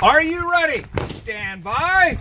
Are you ready? Stand by.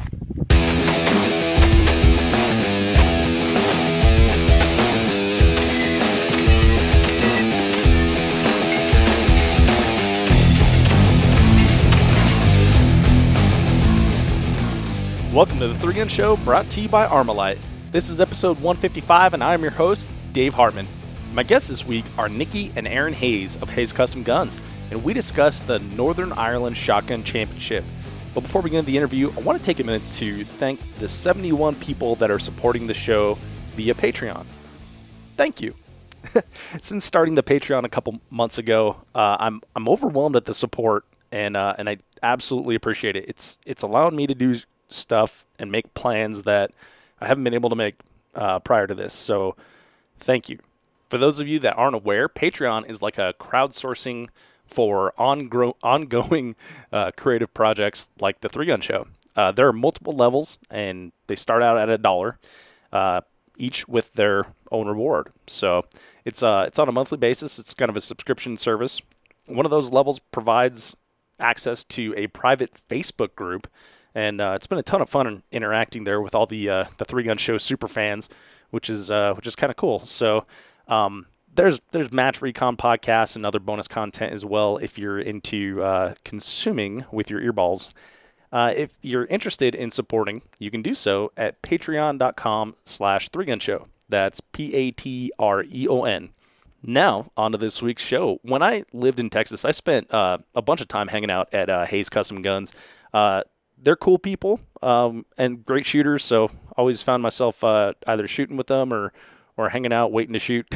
Welcome to the 3 Gun Show, brought to you by Armalite. This is episode 155, and I am your host, Dave Hartman. My guests this week are Niki and Aaron Hayes of Hayes Custom Guns, and we discuss the Northern Ireland Shotgun Championship. But before we get into the interview, I want to take a minute to thank the 71 people that are supporting the show via Patreon. Thank you. Since starting the Patreon a couple months ago, I'm overwhelmed at the support, and I absolutely appreciate it. It's allowing me to do stuff and make plans that I haven't been able to make prior to this. So thank you. For those of you that aren't aware, Patreon is like a crowdsourcing for ongoing creative projects like the 3 Gun Show. There are multiple levels, and they start out at $1, each with their own reward. So it's on a monthly basis. It's kind of a subscription service. One of those levels provides access to a private Facebook group, and it's been a ton of fun interacting there with all the 3 Gun Show super fans, which is kind of cool. So there's match recon podcasts and other bonus content as well if you're into consuming with your earballs. If you're interested in supporting, you can do so at patreon.com/3gunshow. That's Patreon. Now, on to this week's show. When I lived in Texas, I spent a bunch of time hanging out at Hayes Custom Guns. They're cool people and great shooters, so always found myself either shooting with them or hanging out waiting to shoot,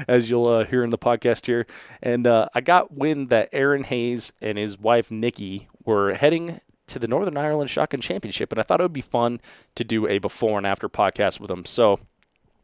as you'll hear in the podcast here. And I got wind that Aaron Hayes and his wife Niki were heading to the Northern Ireland Shotgun Championship, and I thought it would be fun to do a before and after podcast with them. So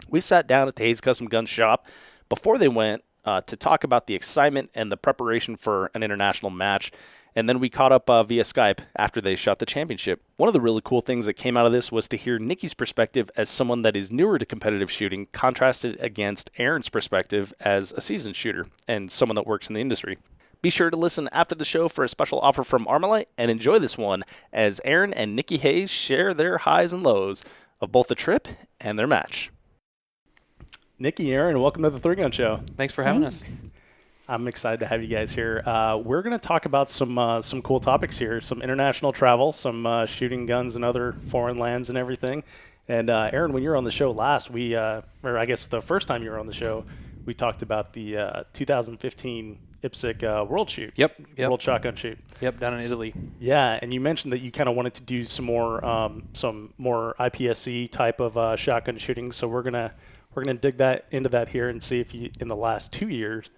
we sat down at the Hayes Custom Gun shop before they went to talk about the excitement and the preparation for an international match. And then we caught up via Skype after they shot the championship. One of the really cool things that came out of this was to hear Niki's perspective as someone that is newer to competitive shooting, contrasted against Aaron's perspective as a seasoned shooter and someone that works in the industry. Be sure to listen after the show for a special offer from Armalite, and enjoy this one as Aaron and Niki Hayes share their highs and lows of both the trip and their match. Niki, Aaron, welcome to the 3 Gun Show. Thanks for having us. I'm excited to have you guys here. We're going to talk about some cool topics here, some international travel, some shooting guns in other foreign lands and everything. And Aaron, when you were on the show last, or I guess the first time you were on the show, we talked about the 2015 IPSC World Shoot. Yep. World Shotgun Shoot. Yep, down in Italy. Yeah, and you mentioned that you kind of wanted to do some more IPSC type of shotgun shooting. So we're gonna dig into that here and see if you, in the last 2 years,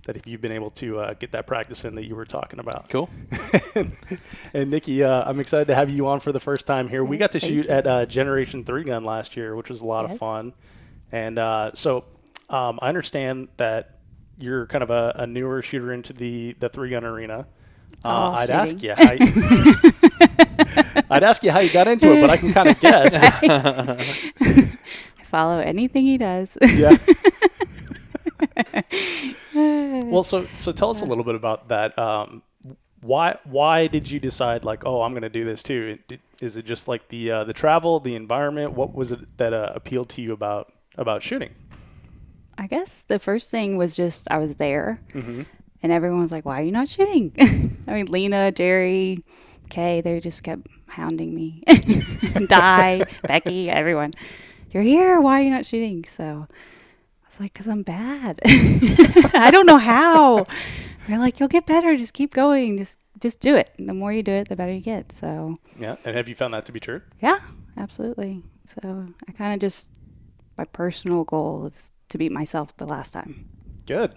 that if you've been able to get that practice in that you were talking about. Cool. And Niki, I'm excited to have you on for the first time here. We got to shoot at Generation 3 Gun last year, which was a lot of fun. And so I understand that you're kind of a newer shooter into the 3 Gun arena. I'd ask you how you got into it, but I can kind of guess. I follow anything he does. Yeah. Well, so tell us a little bit about that. Why did you decide, like, oh, I'm going to do this too? Is it just like the travel, the environment? What was it that appealed to you about shooting? I guess the first thing was just I was there, Mm-hmm. and everyone was like, "Why are you not shooting?" I mean, Lena, Jerry, Kay, they just kept hounding me. Di, Becky, everyone. You're here. Why are you not shooting? So I was like, because I'm bad. I don't know how. They're like, you'll get better. Just keep going. Just do it. And the more you do it, the better you get. So Yeah. And have you found that to be true? yeah, absolutely. So I kind of just, my personal goal is to beat myself the last time. Good.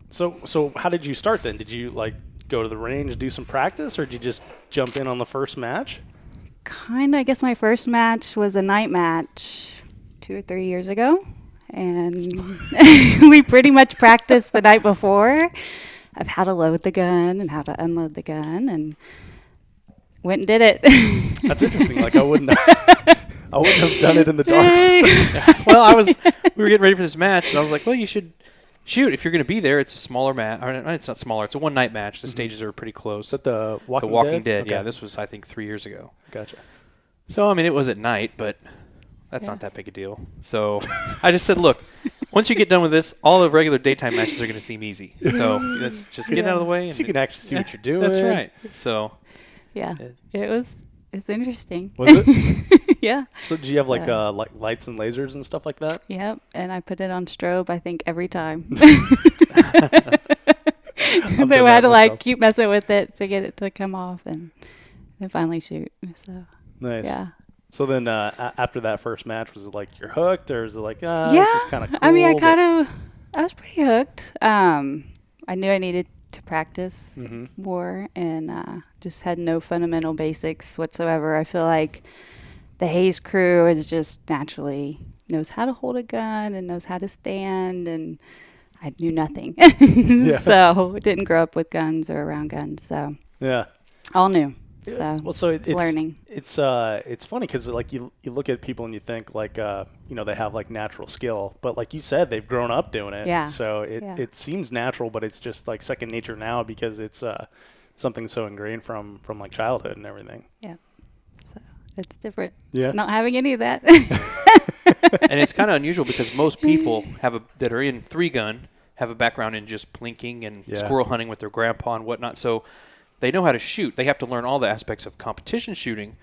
So So how did you start then? Did you like go to the range, do some practice, or did you just jump in on the first match? kind of, I guess my first match was a night match 2 or 3 years ago. And we pretty much practiced the night before of how to load the gun and how to unload the gun, and went and did it. That's interesting. Like I wouldn't have done it in the dark. Well, we were getting ready for this match, and I was like, well, you should shoot, if you're going to be there, it's a smaller match. It's not smaller. It's a one-night match. The stages are pretty close. Is that the Walking The Walking Dead. Okay. Yeah, this was, I think, 3 years ago. Gotcha. So, I mean, it was at night, but that's not that big a deal. So I just said, look, once you get done with this, all the regular daytime matches are going to seem easy. So let's just get out of the way. And so you can actually see what you're doing. That's right. So Yeah. It was interesting. Was it? Yeah. So did you have like lights and lasers and stuff like that? Yep. And I put it on strobe, I think, every time. I've They done had that to like myself. keep messing with it to get it to come off and then finally shoot. So Nice. yeah. So then after that first match, was it like you're hooked, or is it like, Yeah. this is kind of cool? I mean, I but- was pretty hooked. I knew I needed to practice Mhm. more and just had no fundamental basics whatsoever. I feel like the Hayes crew is just naturally knows how to hold a gun and knows how to stand, and I knew nothing. So didn't grow up with guns or around guns, so Yeah. all new. So, Well, so it's learning. It's funny because like you look at people and you think like they have like natural skill, but like you said, they've grown up doing it. Yeah. So Yeah. it seems natural, but it's just like second nature now because it's something so ingrained from like childhood and everything. Yeah. So it's different. Yeah. Not having any of that. and it's kind of unusual because most people that are in 3-gun have a background in just plinking and squirrel hunting with their grandpa and whatnot. So they know how to shoot. They have to learn all the aspects of competition shooting,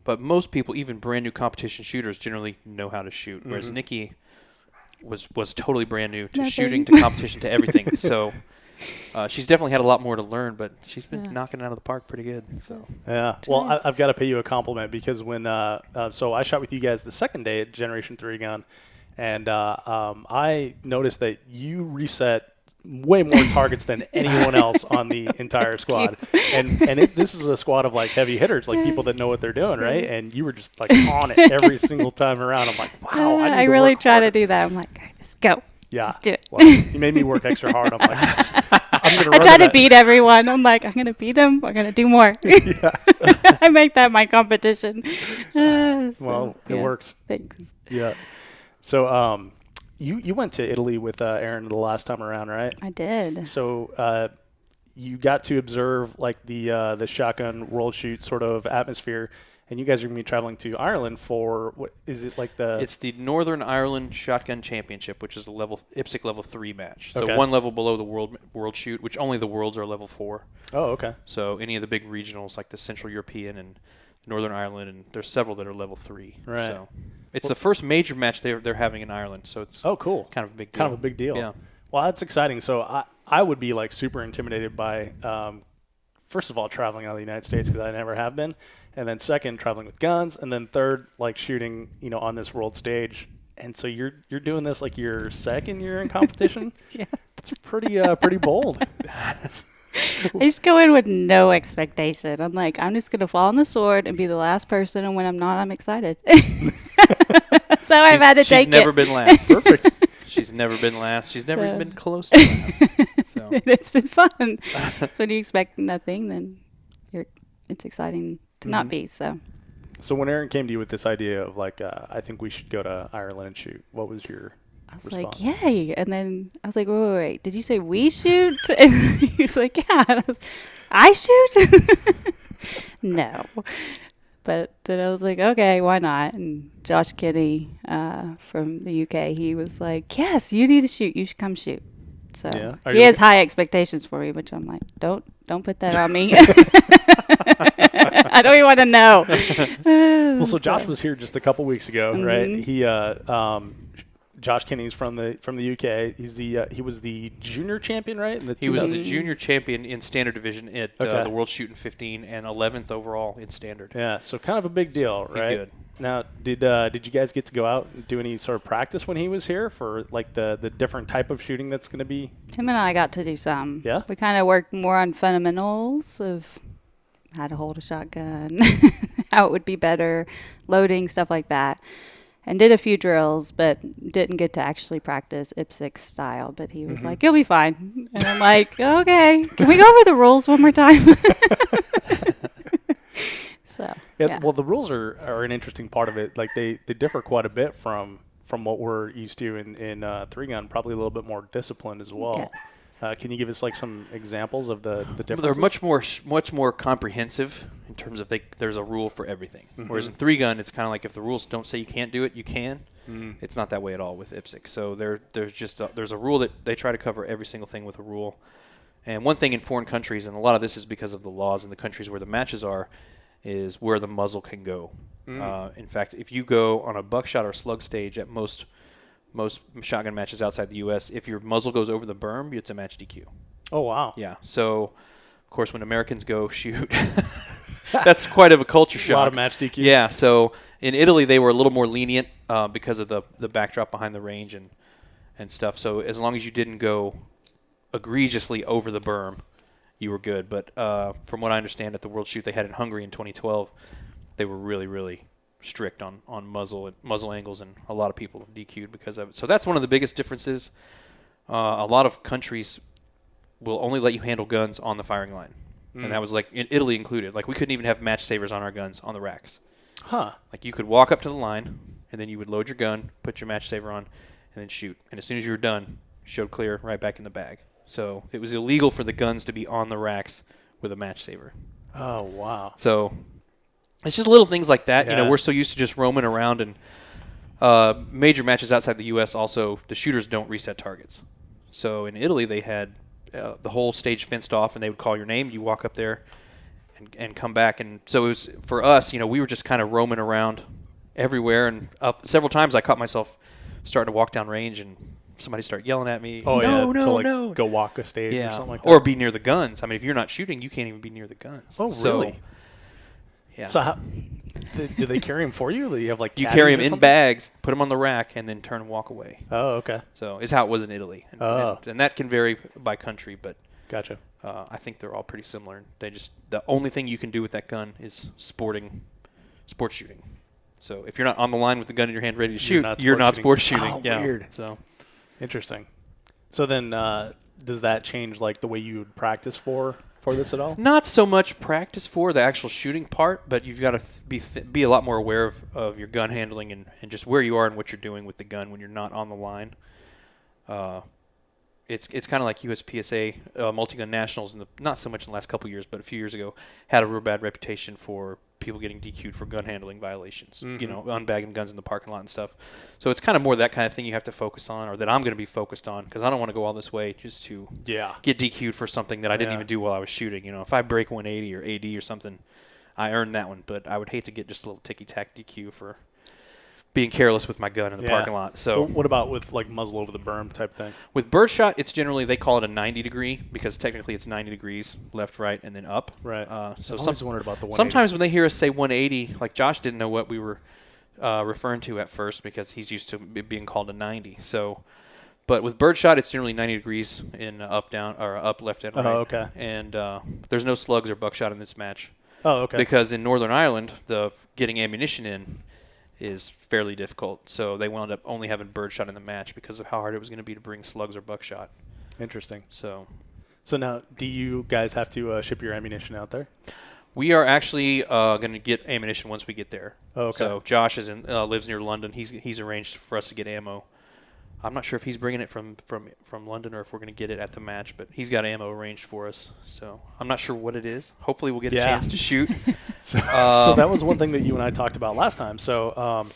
but most people, even brand new competition shooters, generally know how to shoot. Whereas Niki was totally brand new to shooting, to competition, to everything. So she's definitely had a lot more to learn, but she's been knocking it out of the park pretty good. So Yeah. Well, I've got to pay you a compliment because when so I shot with you guys the second day at Generation 3 Gun, and I noticed that you reset way more targets than anyone else on the entire squad. And this is a squad of like heavy hitters, like people that know what they're doing, right? And you were just like on it every single time around. I'm like, wow, I really try to do that. I'm like, okay, just go. Yeah. Just do it. Well, you made me work extra hard. I'm like, I'm gonna I run try to that. beat everyone. I'm like, I'm going to beat them. I'm going to do more. I make that my competition. Well, it works. Thanks. Yeah. So you went to Italy with Aaron the last time around, right? I did. So you got to observe like the Shotgun World Shoot sort of atmosphere, and you guys are going to be traveling to Ireland for what is it like the? it's the Northern Ireland Shotgun Championship, which is the IPSC level 3 match. So Okay. one level below the world shoot, which only the worlds are level 4. Oh, okay. So any of the big regionals like the Central European and Northern Ireland, and there's several that are level 3. Right. So it's the first major match they're having in Ireland. So it's Cool. kind of a big deal. Kind of a big deal. Yeah. Well, that's exciting. So I would be like super intimidated by first of all traveling out of the United States because I never have been, and then second traveling with guns, and then third like shooting on this world stage. And so you're doing this like your second year in competition. Yeah. It's pretty bold. I just go in with no expectation. I'm like, I'm just going to fall on the sword and be the last person. And when I'm not, I'm excited. That's how I've had to take She's never it. been last. Perfect. She's never been last. She's never even been close to last. So It's been fun. So when you expect nothing, then it's exciting to not be. So So when Aaron came to you with this idea of like, I think we should go to Ireland and shoot, what was your I was response? like, yay. And then I was like, wait. Did you say we shoot? And he was like, yeah. And I shoot? No. But then I was like, okay, why not? And Josh Kinney from the UK, he was like, yes, you need to shoot. You should come shoot. So Yeah. Are he you has high expectations for me, which I'm like, don't put that on me. I don't even want to know. Well, so Josh was here just a couple weeks ago, right? He Josh Kinney's from the UK. He's he was the junior champion, right? he was the junior champion in standard division at Okay. the World Shoot in 15 and 11th overall in standard. Yeah, so kind of a big deal, he's right? good. Now, did you guys get to go out and do any sort of practice when he was here for like the different type of shooting that's going to be? Tim and I got to do some. Yeah? We kind of worked more on fundamentals of how to hold a shotgun, how it would be better, loading, stuff like that. And did a few drills, but didn't get to actually practice IPSC style. But he was like, you'll be fine. And I'm like, okay, can we go over the rules one more time? So, Yeah, yeah. well, the rules are an interesting part of it. Like they differ quite a bit from from what we're used to in three gun, probably a little bit more disciplined as well. Yes. Can you give us like some examples of the differences? They're much more comprehensive in terms of there's a rule for everything. Whereas in three gun, it's kind of like if the rules don't say you can't do it, you can. It's not that way at all with IPSC. So there's a rule that they try to cover every single thing with a rule. And one thing in foreign countries, and a lot of this is because of the laws in the countries where the matches are, is where the muzzle can go. In fact, if you go on a buckshot or slug stage at most shotgun matches outside the U.S., if your muzzle goes over the berm, it's a match DQ. Oh, wow. Yeah. So, of course, when Americans go shoot, that's quite of a culture shock. A lot of match DQ. Yeah. So in Italy, they were a little more lenient because of the backdrop behind the range and stuff. So as long as you didn't go egregiously over the berm, you were good. But from what I understand, at the World Shoot they had in Hungary in 2012, they were really, really strict on muzzle angles, and a lot of people DQ'd because of it. So that's one of the biggest differences. A lot of countries will only let you handle guns on the firing line. And that was like in Italy included. Like we couldn't even have match savers on our guns on the racks. Huh. Like you could walk up to the line, and then you would load your gun, put your match saver on, and then shoot. And as soon as you were done, showed clear right back in the bag. So it was illegal for the guns to be on the racks with a match saver. Oh, wow. So it's just little things like that. Yeah. You know, we're so used to just roaming around, and major matches outside the U.S. also, the shooters don't reset targets. So in Italy, they had the whole stage fenced off, and they would call your name. You walk up there and come back. And so it was, for us, you know, we were just kind of roaming around everywhere. And several times I caught myself starting to walk down range, and somebody start yelling at me. Oh, no, yeah. no, to, no. Go walk a stage or something like that. Or be near the guns. I mean, if you're not shooting, you can't even be near the guns. Oh, So, really? yeah. So how, do they carry them for you? Or do you have like You caddies carry or them in something? bags, put them on the rack, and then turn and walk away. Oh, okay. So it's how it was in Italy. And that can vary by country, but Gotcha. I think they're all pretty similar. The only thing you can do with that gun is sports shooting. So if you're not on the line with the gun in your hand ready to shoot, you're not sports shooting. Oh, yeah. weird. So Interesting. So then does that change like the way you would practice for this at all? not so much practice for the actual shooting part, but you've got to be a lot more aware of your gun handling and just where you are and what you're doing with the gun when you're not on the line. It's kind of like USPSA multi-gun nationals, not so much in the last couple of years, but a few years ago, had a real bad reputation for people getting DQ'd for gun handling violations, you know, unbagging guns in the parking lot and stuff. So it's kind of more that kind of thing you have to focus on, or that I'm going to be focused on, because I don't want to go all this way just to get DQ'd for something that I didn't even do while I was shooting. You know, if I break 180 or AD or something, I earned that one, but I would hate to get just a little ticky-tack DQ for being careless with my gun in the parking lot. So well, what about with like muzzle over the berm type thing? with birdshot, it's generally, they call it a 90 degree because technically it's 90 degrees left, right, and then up. Right. So I've always wondered about the 180. sometimes when they hear us say 180, like Josh didn't know what we were referring to at first because he's used to it being called a 90. So, but with birdshot, it's generally 90 degrees in up, down, or up, left, and right. Oh, okay. And there's no slugs or buckshot in this match. Oh, okay. Because in Northern Ireland, getting ammunition in is fairly difficult. So they wound up only having birdshot in the match because of how hard it was going to be to bring slugs or buckshot. Interesting. So now, do you guys have to ship your ammunition out there? we are actually going to get ammunition once we get there. Oh, okay. So Josh lives near London. He's arranged for us to get ammo. I'm not sure if he's bringing it from London or if we're going to get it at the match, but he's got ammo arranged for us. So I'm not sure what it is. Hopefully we'll get a chance to shoot. So that was one thing that you and I talked about last time. So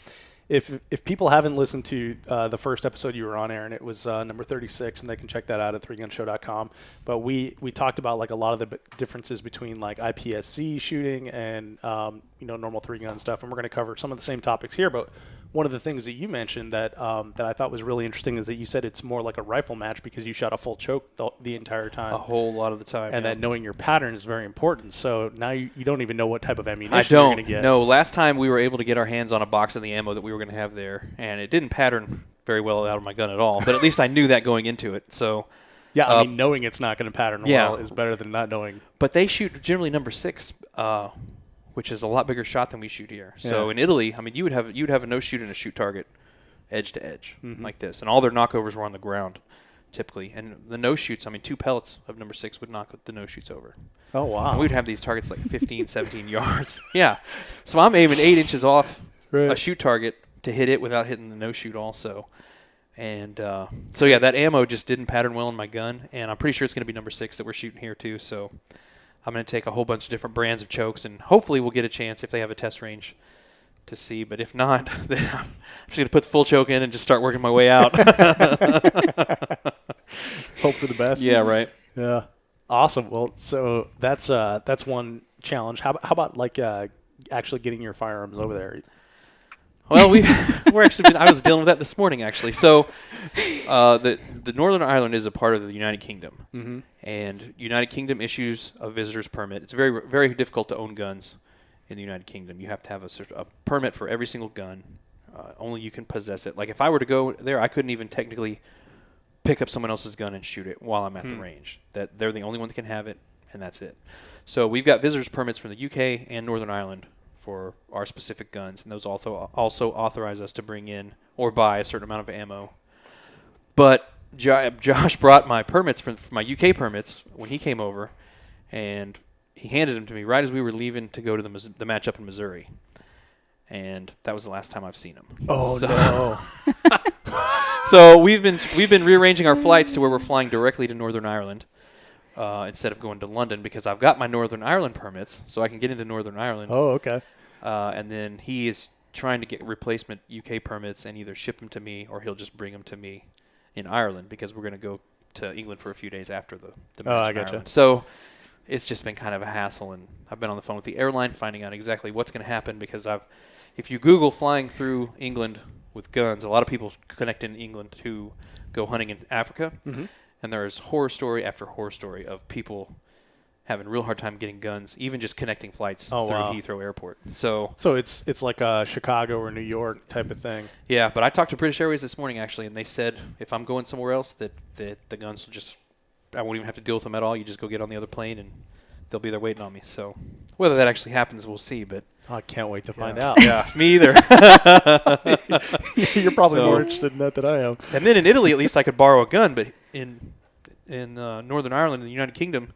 if people haven't listened to the first episode you were on, Aaron, it was number 36, and they can check that out at 3gunshow.com. But we talked about like a lot of the differences between like IPSC shooting and normal 3-gun stuff, and we're going to cover some of the same topics here. But one of the things that you mentioned that I thought was really interesting is that you said it's more like a rifle match because you shot a full choke the entire time. A whole lot of the time. And that knowing your pattern is very important. So now you don't even know what type of ammunition you're going to get. No, last time we were able to get our hands on a box of the ammo that we were going to have there, and it didn't pattern very well out of my gun at all. But at least I knew that going into it. So yeah, I mean, knowing it's not going to pattern well is better than not knowing. But they shoot generally number 6, which is a lot bigger shot than we shoot here. So in Italy, I mean, you'd have a no shoot and a shoot target, edge to edge, like this, and all their knockovers were on the ground, typically. And the no shoots, I mean, 2 pellets of number 6 would knock the no shoots over. Oh wow! And we'd have these targets like 15, 17 yards. Yeah, so I'm aiming 8 inches off a shoot target, to hit it without hitting the no shoot also. And so yeah, that ammo just didn't pattern well in my gun, and I'm pretty sure it's going to be number 6 that we're shooting here too. So I'm going to take a whole bunch of different brands of chokes, and hopefully we'll get a chance if they have a test range to see. But if not, then I'm just going to put the full choke in and just start working my way out. Hope for the best. Yeah, right. Yeah. Awesome. Well, so that's one challenge. How about like actually getting your firearms over there? Well, we're actually. I was dealing with that this morning, actually. So, the Northern Ireland is a part of the United Kingdom, and United Kingdom issues a visitor's permit. It's very, very difficult to own guns in the United Kingdom. You have to have a permit for every single gun. Only you can possess it. Like if I were to go there, I couldn't even technically pick up someone else's gun and shoot it while I'm at the range. That they're the only one that can have it, and that's it. So we've got visitors permits from the UK and Northern Ireland for our specific guns, and those also authorize us to bring in or buy a certain amount of ammo. But Josh brought my permits for my UK permits when he came over, and he handed them to me right as we were leaving to go to the match up in Missouri. And that was the last time I've seen him. Oh, no. So we've been rearranging our flights to where we're flying directly to Northern Ireland instead of going to London, because I've got my Northern Ireland permits, so I can get into Northern Ireland. Oh, okay. And then he is trying to get replacement UK permits and either ship them to me or he'll just bring them to me in Ireland, because we're going to go to England for a few days after the match I in gotcha. Ireland. So it's just been kind of a hassle, and I've been on the phone with the airline finding out exactly what's going to happen, because if you Google flying through England with guns, a lot of people connect in England to go hunting in Africa, and there's horror story after horror story of people having a real hard time getting guns, even just connecting flights through Heathrow Airport. So it's like a Chicago or New York type of thing. Yeah, but I talked to British Airways this morning, actually, and they said if I'm going somewhere else, that the guns will just, I won't even have to deal with them at all. You just go get on the other plane, and they'll be there waiting on me. So whether that actually happens, we'll see. But I can't wait to find out. Yeah, me either. You're probably more interested in that than I am. And then in Italy, at least I could borrow a gun, but in Northern Ireland, in the United Kingdom,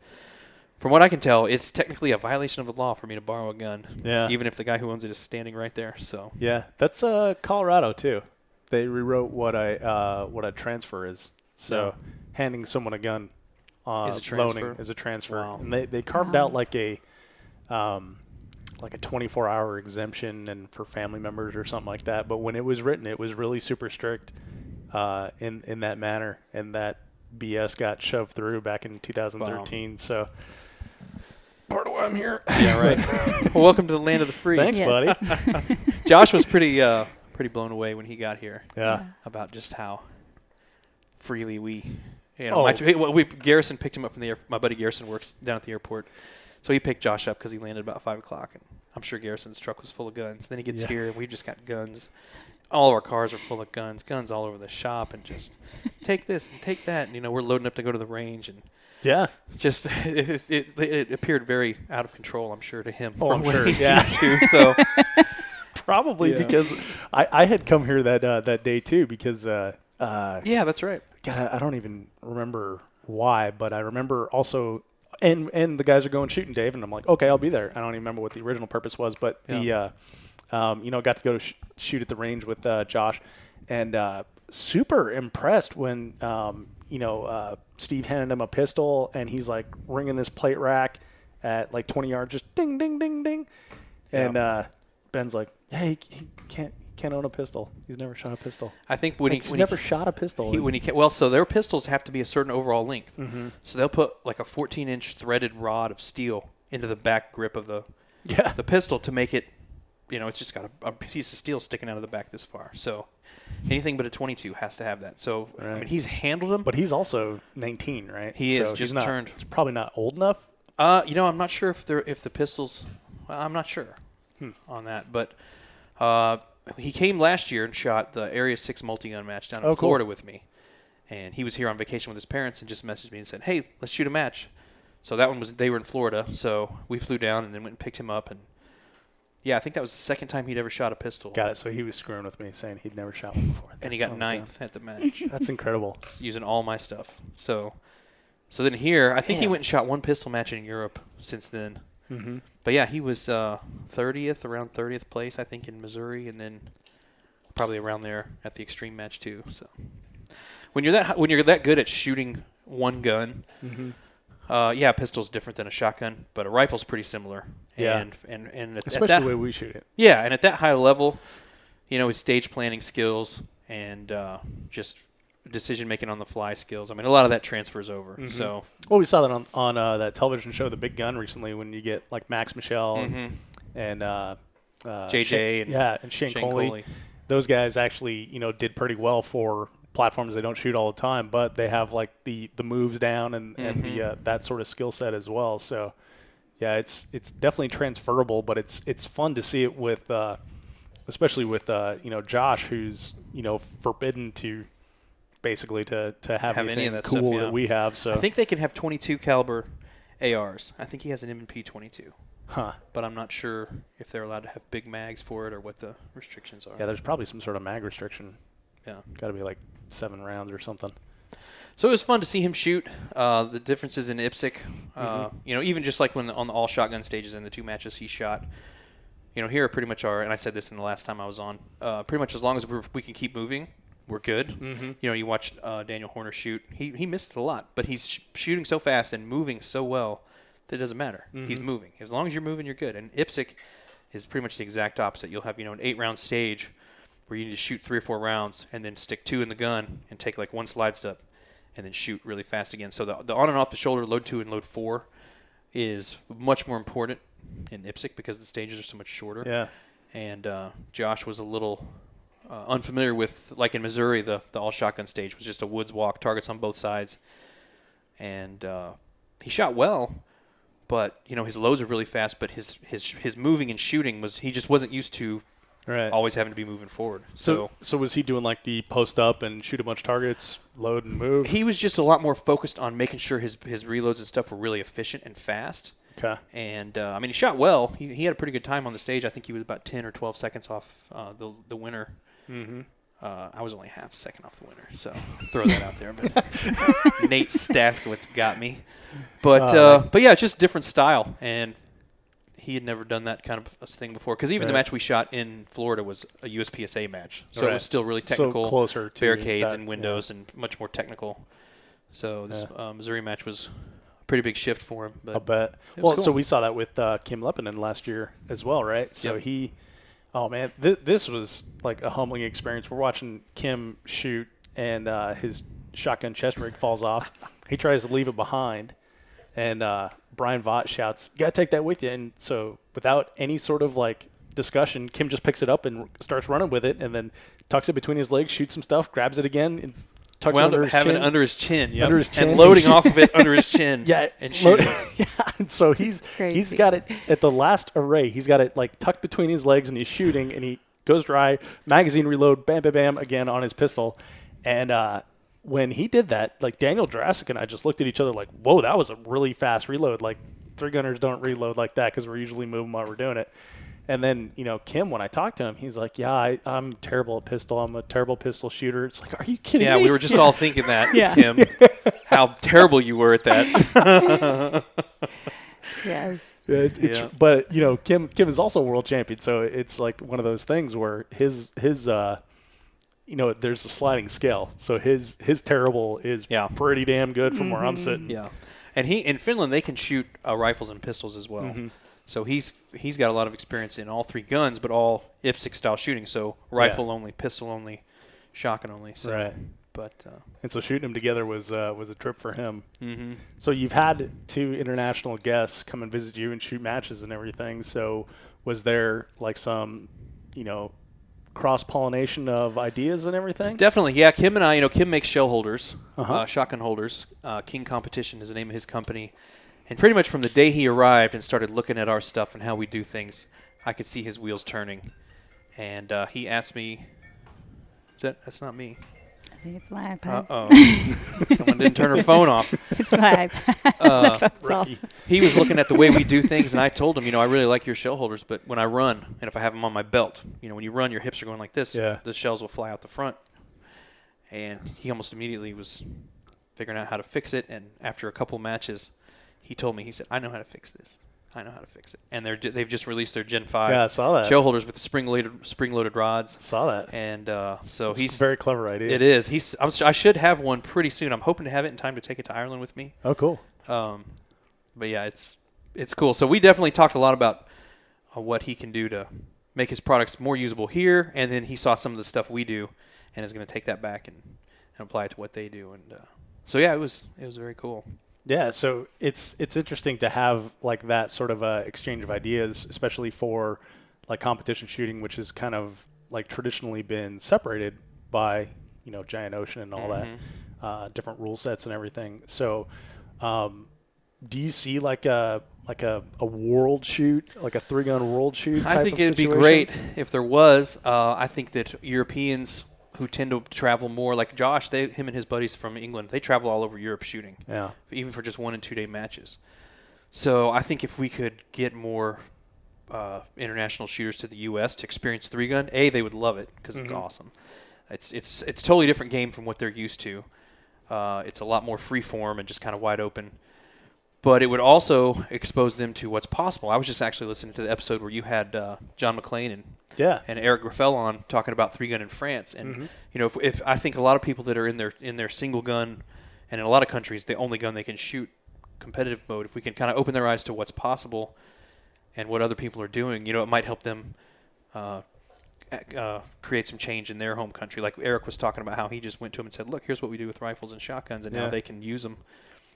from what I can tell, it's technically a violation of the law for me to borrow a gun, even if the guy who owns it is standing right there. So yeah, that's Colorado too. They rewrote what a transfer is. So handing someone a gun, is a transfer. loaning is a transfer. Wow. And they carved out like a 24-hour exemption and for family members or something like that. But when it was written, it was really super strict in that manner, and that BS got shoved through back in 2013. Wow. So part of why I'm here. Yeah, right. Well, welcome to the land of the free. Thanks, buddy. Josh was pretty blown away when he got here. Yeah. About just how freely Garrison picked him up from the my buddy Garrison works down at the airport, so he picked Josh up because he landed about 5 o'clock, and I'm sure Garrison's truck was full of guns. Then he gets here, and we've just got guns. All of our cars are full of guns all over the shop, and just take this and take that. And, we're loading up to go to the range, and just it appeared very out of control, I'm sure, to him from what he's used to. So probably because I had come here that day too, because that's right. God, I don't even remember why, but I remember also, and the guys are going shooting, Dave, and I'm like, okay, I'll be there. I don't even remember what the original purpose was, but got to go shoot at the range with Josh, and super impressed when Steve handed him a pistol, and he's like ringing this plate rack at like 20 yards, just ding, ding, ding, ding, and Ben's like, hey, he can't own a pistol. He's never shot a pistol. I think he's never shot a pistol. So their pistols have to be a certain overall length. Mm-hmm. So they'll put like a 14-inch threaded rod of steel into the back grip of the pistol to make it. It's just got a piece of steel sticking out of the back this far. So anything but a 22 has to have that. So I mean, he's handled them. But he's also 19, right? He is just turned. He's probably not old enough. I'm not sure if the pistols. I'm not sure on that, but. He came last year and shot the Area 6 multi-gun match down in Florida with me. And he was here on vacation with his parents and just messaged me and said, hey, let's shoot a match. So that one they were in Florida. So we flew down and then went and picked him up. And, I think that was the second time he'd ever shot a pistol. Got it. So he was screwing with me, saying he'd never shot one before. And he got 9th at the match. That's incredible. Using all my stuff. So then here, I think he went and shot one pistol match in Europe since then. Mm-hmm. But he was 30th, around 30th place, I think, in Missouri, and then probably around there at the extreme match too. So when you're that good at shooting one gun, yeah, pistol's different than a shotgun, but a rifle's pretty similar. Yeah. And especially the way we shoot it. Yeah, and at that high level, his stage planning skills and just decision making on the fly skills. I mean, a lot of that transfers over. So, well, we saw that on that television show, The Big Gun, recently, when you get like Max Michel and JJ and Shane Coley. Those guys actually, did pretty well for platforms they don't shoot all the time, but they have like the moves down and the that sort of skill set as well. So, yeah, it's definitely transferable, but it's fun to see it with, especially with Josh, who's forbidden to basically to have any of that cool stuff, yeah. that we have. So I think they can have 22 caliber ARs. I think he has an M&P 22. Huh. But I'm not sure if they're allowed to have big mags for it or what the restrictions are. Yeah, there's probably some sort of mag restriction. Yeah. Got to be like 7 rounds or something. So it was fun to see him shoot. The differences in IPSC, even just like when on the all shotgun stages in the 2 matches he shot, here pretty much are, and I said this in the last time I was on, pretty much as long as we can keep moving, we're good. You watched Daniel Horner shoot. He missed a lot, but he's shooting so fast and moving so well that it doesn't matter. He's moving. As long as you're moving, you're good. And IPSC is pretty much the exact opposite. You'll have, an 8-round stage where you need to shoot 3 or 4 rounds and then stick 2 in the gun and take like 1 slide step and then shoot really fast again. So the on and off the shoulder, load 2 and load 4 is much more important in IPSC because the stages are so much shorter. Yeah. And Josh was a little unfamiliar with, like in Missouri, the all shotgun stage was just a woods walk, targets on both sides. And he shot well, but his loads are really fast, but his moving and shooting he just wasn't used to always having to be moving forward. So was he doing like the post up and shoot a bunch of targets, load and move? He was just a lot more focused on making sure his reloads and stuff were really efficient and fast. Okay. And he shot well. He had a pretty good time on the stage. I think he was about 10 or 12 seconds off the winner. I was only half a second off the winner, so throw that out there. But Nate Staskowitz got me. But yeah, it's just different style, and he had never done that kind of thing before. Because even the match we shot in Florida was a USPSA match, so it was still really technical, so closer to barricades and windows, and much more technical. So this Missouri match was a pretty big shift for him. But I'll bet. Well, cool. So we saw that with Kim Lepinen last year as well, right? So oh man, this was like a humbling experience. We're watching Kim shoot, and his shotgun chest rig falls off. He tries to leave it behind, and Brian Vaught shouts, "You gotta take that with you!" And so, without any sort of like discussion, Kim just picks it up and starts running with it, and then tucks it between his legs, shoots some stuff, grabs it again, and tucks it under his chin. Under his chin, Under his chin. And loading off of it under his chin. Yeah, and shooting. Yeah, and so he's got it at the last array. He's got it like tucked between his legs, and he's shooting, and he goes dry, magazine reload, bam, bam, bam, again on his pistol. And when he did that, like Daniel Jurassic and I just looked at each other like, whoa, that was a really fast reload. Like 3-gunners don't reload like that because we're usually moving while we're doing it. And then, Kim, when I talked to him, he's like, yeah, I'm terrible at pistol. I'm a terrible pistol shooter. It's like, are you kidding me? Yeah, we were just all thinking that, Kim, how terrible you were at that. Yes. But, Kim is also a world champion. So it's like one of those things where his there's a sliding scale. So his terrible is pretty damn good from where I'm sitting. Yeah. And in Finland, they can shoot rifles and pistols as well. So he's got a lot of experience in all 3 guns, but all IPSC style shooting. So rifle only, pistol only, shotgun only. So, right. But and so shooting them together was a trip for him. So you've had 2 international guests come and visit you and shoot matches and everything. So was there like some, cross-pollination of ideas and everything? Definitely, yeah. Kim and I, Kim makes shell holders, shotgun holders. King Competition is the name of his company. And pretty much from the day he arrived and started looking at our stuff and how we do things, I could see his wheels turning. And he asked me, that's not me. I think it's my iPad. Uh-oh. Someone didn't turn her phone off. It's my iPad. The phone's off. He was looking at the way we do things, and I told him, I really like your shell holders, but when I run, and if I have them on my belt, when you run, your hips are going like this. Yeah. The shells will fly out the front. And he almost immediately was figuring out how to fix it, and after a couple matches, he told me, he said, I know how to fix this. I know how to fix it. And they've just released their Gen 5 I saw that. shell holders with spring-loaded rods. Saw that. And so it's he's a very clever idea. It is. I should have one pretty soon. I'm hoping to have it in time to take it to Ireland with me. Oh, cool. But yeah, it's cool. So we definitely talked a lot about what he can do to make his products more usable here, and then he saw some of the stuff we do, and is going to take that back and apply it to what they do. And so yeah, it was very cool. Yeah, so it's interesting to have like that sort of exchange of ideas, especially for like competition shooting, which has kind of like traditionally been separated by Giant Ocean and all that, different rule sets and everything. So, do you see like a world shoot, like a 3-gun world shoot? I think it'd be great if there was. I think that Europeans who tend to travel more, like Josh, him and his buddies from England, they travel all over Europe shooting. Yeah. Even for just 1 and 2 day matches. So I think if we could get more international shooters to the U.S. to experience 3-gun, they would love it because it's awesome. It's a totally different game from what they're used to. It's a lot more free form and just kind of wide open. But it would also expose them to what's possible. I was just actually listening to the episode where you had John McClain and Eric Graffel on talking about 3-gun in France. And if I think a lot of people that are in their single gun, and in a lot of countries the only gun they can shoot competitive mode, if we can kind of open their eyes to what's possible and what other people are doing, it might help them create some change in their home country. Like Eric was talking about how he just went to him and said, "Look, here's what we do with rifles and shotguns," and now they can use them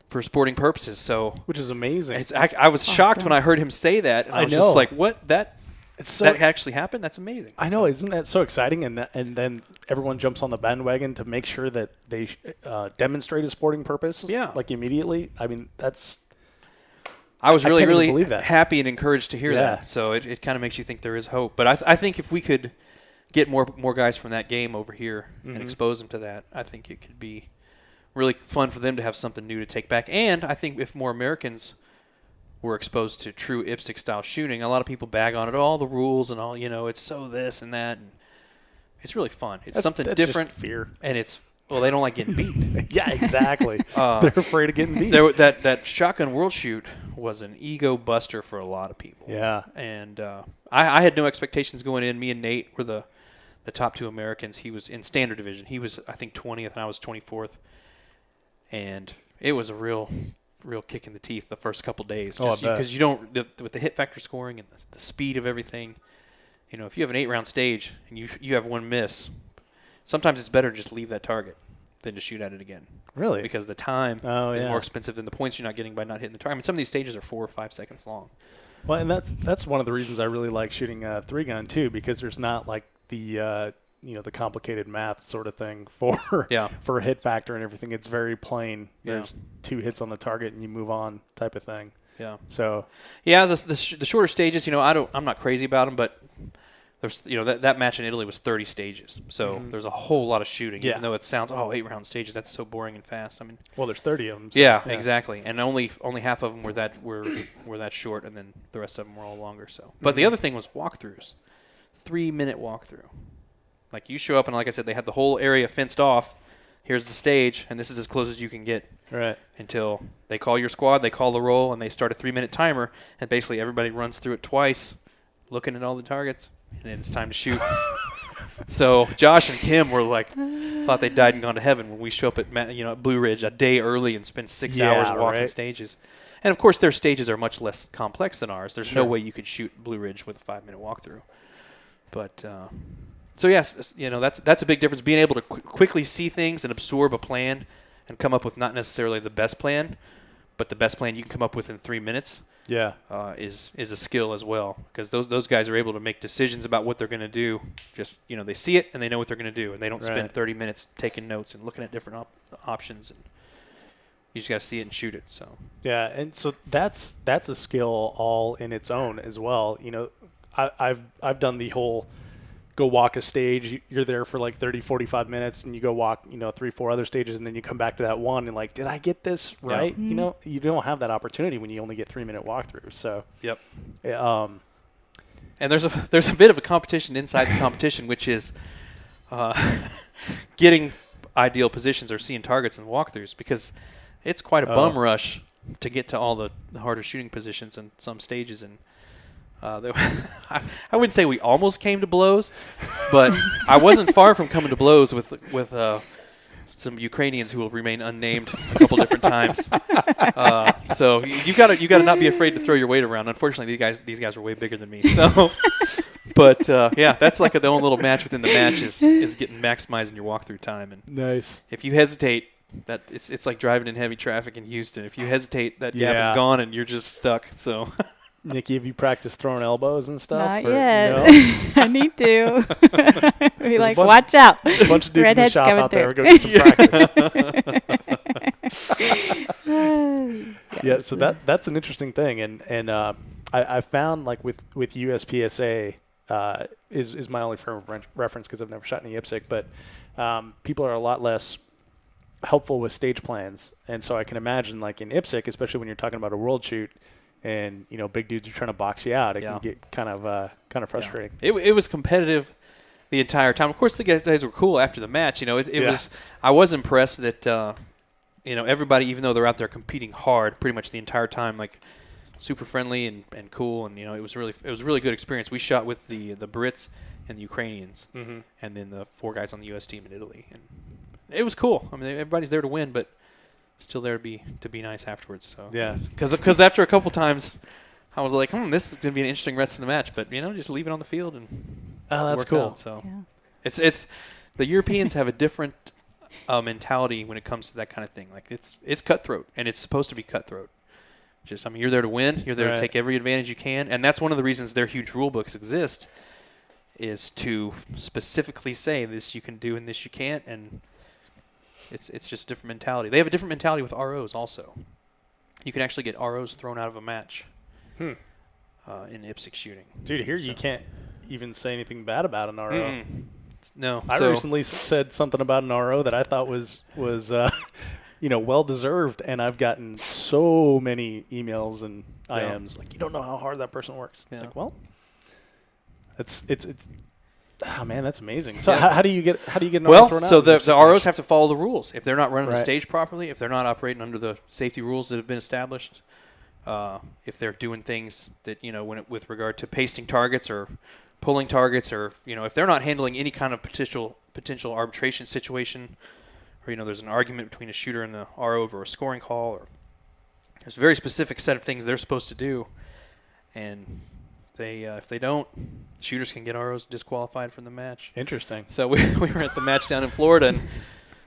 for sporting purposes. So, which is amazing. I was shocked when I heard him say that. And I was just like, "What? That actually happened? That's amazing." I know, isn't that so exciting? And then everyone jumps on the bandwagon to make sure that they demonstrate a sporting purpose. Yeah, like immediately. I mean, that's. I was really, really believe that. happy and encouraged to hear that. So it kind of makes you think there is hope. But I think if we could get more guys from that game over here and expose them to that, I think it could be really fun for them to have something new to take back. And I think if more Americans were exposed to true IPSC style shooting, a lot of people bag on it, all the rules and all, it's so this and that. And it's really fun. It's something different. Just fear. And they don't like getting beat. Yeah, exactly. They're afraid of getting beat. That Shotgun World Shoot was an ego buster for a lot of people. Yeah. And I had no expectations going in. Me and Nate were the top 2 Americans. He was in standard division. He was, I think, 20th, and I was 24th. And it was a real kick in the teeth the first couple days, just because you don't with the hit factor scoring and the speed of everything. If you have an 8-round stage and you have one miss, sometimes it's better to just leave that target than to shoot at it again. Really? Because the time is more expensive than the points you're not getting by not hitting the target. I mean, some of these stages are 4 or 5 seconds long. Well, and that's one of the reasons I really like shooting a 3-gun too, because there's not like the the complicated math sort of thing for a hit factor and everything. It's very plain. There's 2 hits on the target and you move on type of thing. Yeah. So. Yeah, the shorter stages. I'm not crazy about them, but there's that match in Italy was 30 stages. So there's a whole lot of shooting. Yeah. Even though it sounds 8-round stages, that's so boring and fast. I mean. Well, there's 30 of them. So, yeah, exactly, and only half of them were that short, and then the rest of them were all longer. So, but the other thing was walkthroughs, 3-minute walkthrough. Like you show up and like I said, they had the whole area fenced off. Here's the stage, and this is as close as you can get. Right. Until they call your squad, they call the roll, and they start a 3-minute timer, and basically everybody runs through it twice, looking at all the targets, and then it's time to shoot. So Josh and Kim were like, thought they died and gone to heaven when we show up at Blue Ridge a day early and spend 6 hours walking stages. And of course, their stages are much less complex than ours. There's no way you could shoot Blue Ridge with a 5-minute walkthrough. But so yes, that's a big difference. Being able to quickly see things and absorb a plan and come up with not necessarily the best plan, but the best plan you can come up with in 3 minutes. Yeah, is a skill as well, because those guys are able to make decisions about what they're going to do. Just they see it and they know what they're going to do, and they don't spend 30 minutes taking notes and looking at different options. And you just got to see it and shoot it. So yeah, and so that's a skill all in its own as well. I've done the whole go walk a stage. You're there for like 30, 45 minutes, and you go walk 3-4 other stages, and then you come back to that one and like, did I get this right? Yeah. You don't have that opportunity when you only get 3-minute walkthroughs. So yep. And there's a bit of a competition inside the competition, which is getting ideal positions or seeing targets and walkthroughs, because it's quite a bum rush to get to all the harder shooting positions in some stages, and I wouldn't say we almost came to blows, but I wasn't far from coming to blows with some Ukrainians who will remain unnamed a couple different times. So you gotta not be afraid to throw your weight around. Unfortunately, these guys are way bigger than me. So, but that's like the own little match within the match is getting maximizing your walkthrough time. And nice. If you hesitate, that it's like driving in heavy traffic in Houston. If you hesitate, that gap is gone and you're just stuck. So. Niki, have you practiced throwing elbows and stuff? Not yet. No? I need to. Be like, watch out. A bunch of dudes Redhead's in the shop coming out there. through. Go get some practice. Yeah, so that's an interesting thing, and I found like with USPSA is my only frame of reference because I've never shot any IPSC, but people are a lot less helpful with stage plans, and so I can imagine like in IPSC, especially when you're talking about a world shoot. And big dudes are trying to box you out. It can get kind of frustrating. Yeah. It was competitive the entire time. Of course, the guys were cool after the match. It was. I was impressed that everybody, even though they're out there competing hard, pretty much the entire time, like super friendly and cool. And it was a really good experience. We shot with the Brits and the Ukrainians, and then the 4 guys on the U.S. team in Italy, and it was cool. I mean, everybody's there to win, but. Still there to be nice afterwards. So yeah, because after a couple times, I was like, this is gonna be an interesting rest of the match. But just leave it on the field and that's work cool. Out, so it's the Europeans have a different mentality when it comes to that kind of thing. Like it's cutthroat, and it's supposed to be cutthroat. You're there to win. You're there to take every advantage you can, and that's one of the reasons their huge rule books exist, is to specifically say this you can do and this you can't, and It's just a different mentality. They have a different mentality with ROs also. You can actually get ROs thrown out of a match in IPSC shooting. Dude, here you can't even say anything bad about an RO. No. I recently said something about an RO that I thought was well-deserved, and I've gotten so many emails and IMs like, you don't know how hard that person works. Yeah. It's like, well, it's oh man, that's amazing. So how do you get an RO thrown out? So the ROs have to follow the rules. If they're not running the Right. stage properly, if they're not operating under the safety rules that have been established, if they're doing things that with regard to pasting targets or pulling targets, or if they're not handling any kind of potential arbitration situation, or there's an argument between a shooter and the RO over a scoring call, or there's a very specific set of things they're supposed to do, and if they don't, shooters can get ROs disqualified from the match. Interesting. So we were at the match down in Florida, and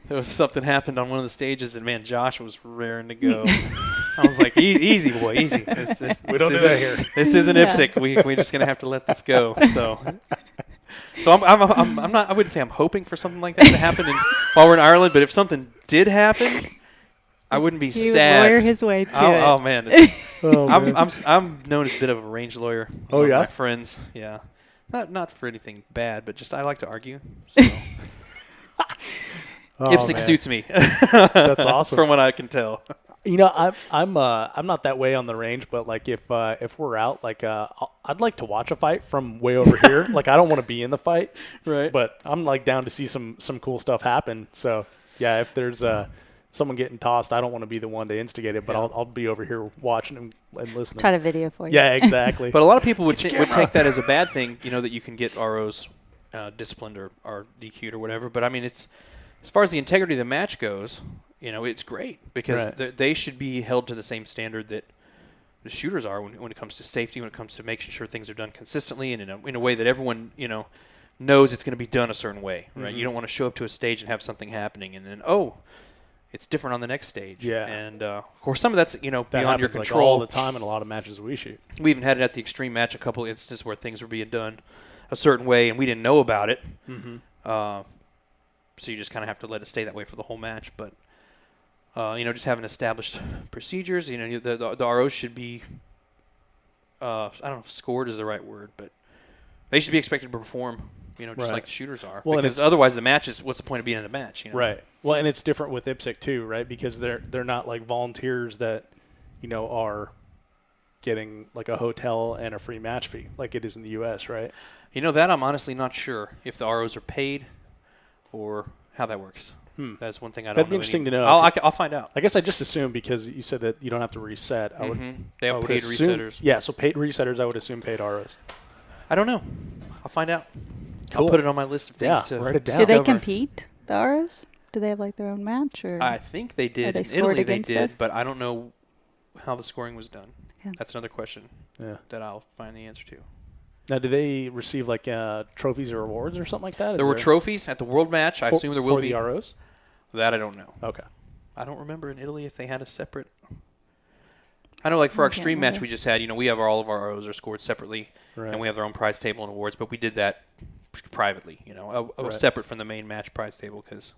there was something happened on one of the stages, and man, Josh was raring to go. I was like, easy, boy, easy. We don't do that here. This isn't IPSC. We're just gonna have to let this go. So I'm not. I wouldn't say I'm hoping for something like that to happen while we're in Ireland, but if something did happen, I wouldn't be sad. Lawyer his way through it. Oh man. I'm known as a bit of a range lawyer. Oh yeah, my friends. Yeah, not for anything bad, but just I like to argue. So. IPSC suits me. That's awesome. From what I can tell. I'm not that way on the range, but like if we're out, like I'd like to watch a fight from way over here. Like I don't want to be in the fight, right? But I'm like down to see some cool stuff happen. So yeah, if there's someone getting tossed, I don't want to be the one to instigate it, but I'll be over here watching and listening. Try to video for you. Yeah, exactly. But a lot of people would take that as a bad thing, that you can get ROs disciplined or DQ'd or whatever. But I mean, it's as far as the integrity of the match goes, it's great because they should be held to the same standard that the shooters are when it comes to safety, when it comes to making sure things are done consistently and in a way that everyone knows it's going to be done a certain way. Right? Mm-hmm. You don't want to show up to a stage and have something happening and then it's different on the next stage. Yeah. And, of course, some of that's, beyond your control. Like all the time in a lot of matches we shoot. We even had it at the extreme match, a couple of instances where things were being done a certain way, and we didn't know about it. Mm-hmm. So you just kind of have to let it stay that way for the whole match. But, just having established procedures, the ROs should be, I don't know if scored is the right word, but they should be expected to perform just like the shooters are. Well, because otherwise the match is, what's the point of being in a match? Right. Well, and it's different with IPSC too, right? Because they're not like volunteers that, are getting like a hotel and a free match fee like it is in the U.S., right? That I'm honestly not sure if the ROs are paid or how that works. That's one thing I don't know. That'd be interesting to know. I'll find out. I guess I just assumed because you said that you don't have to reset. They have paid resetters. Yeah, so paid resetters, I would assume paid ROs. I don't know. I'll find out. Cool. I'll put it on my list of things to write it down. Do they discover. compete, the ROs? Do they have like their own match? Or I think they did. they In scored Italy they against did, us? but I don't know how the scoring was done. Yeah. That's another question that I'll find the answer to. Now, do they receive like trophies or awards or something like that? There were trophies at the World Match. I assume there will for be. the ROs? That I don't know. Okay. I don't remember in Italy if they had a separate. I know, like for our extreme match we just had, we have all of our ROs are scored separately, and we have their own prize table and awards. But we did that privately, separate from the main match prize table because,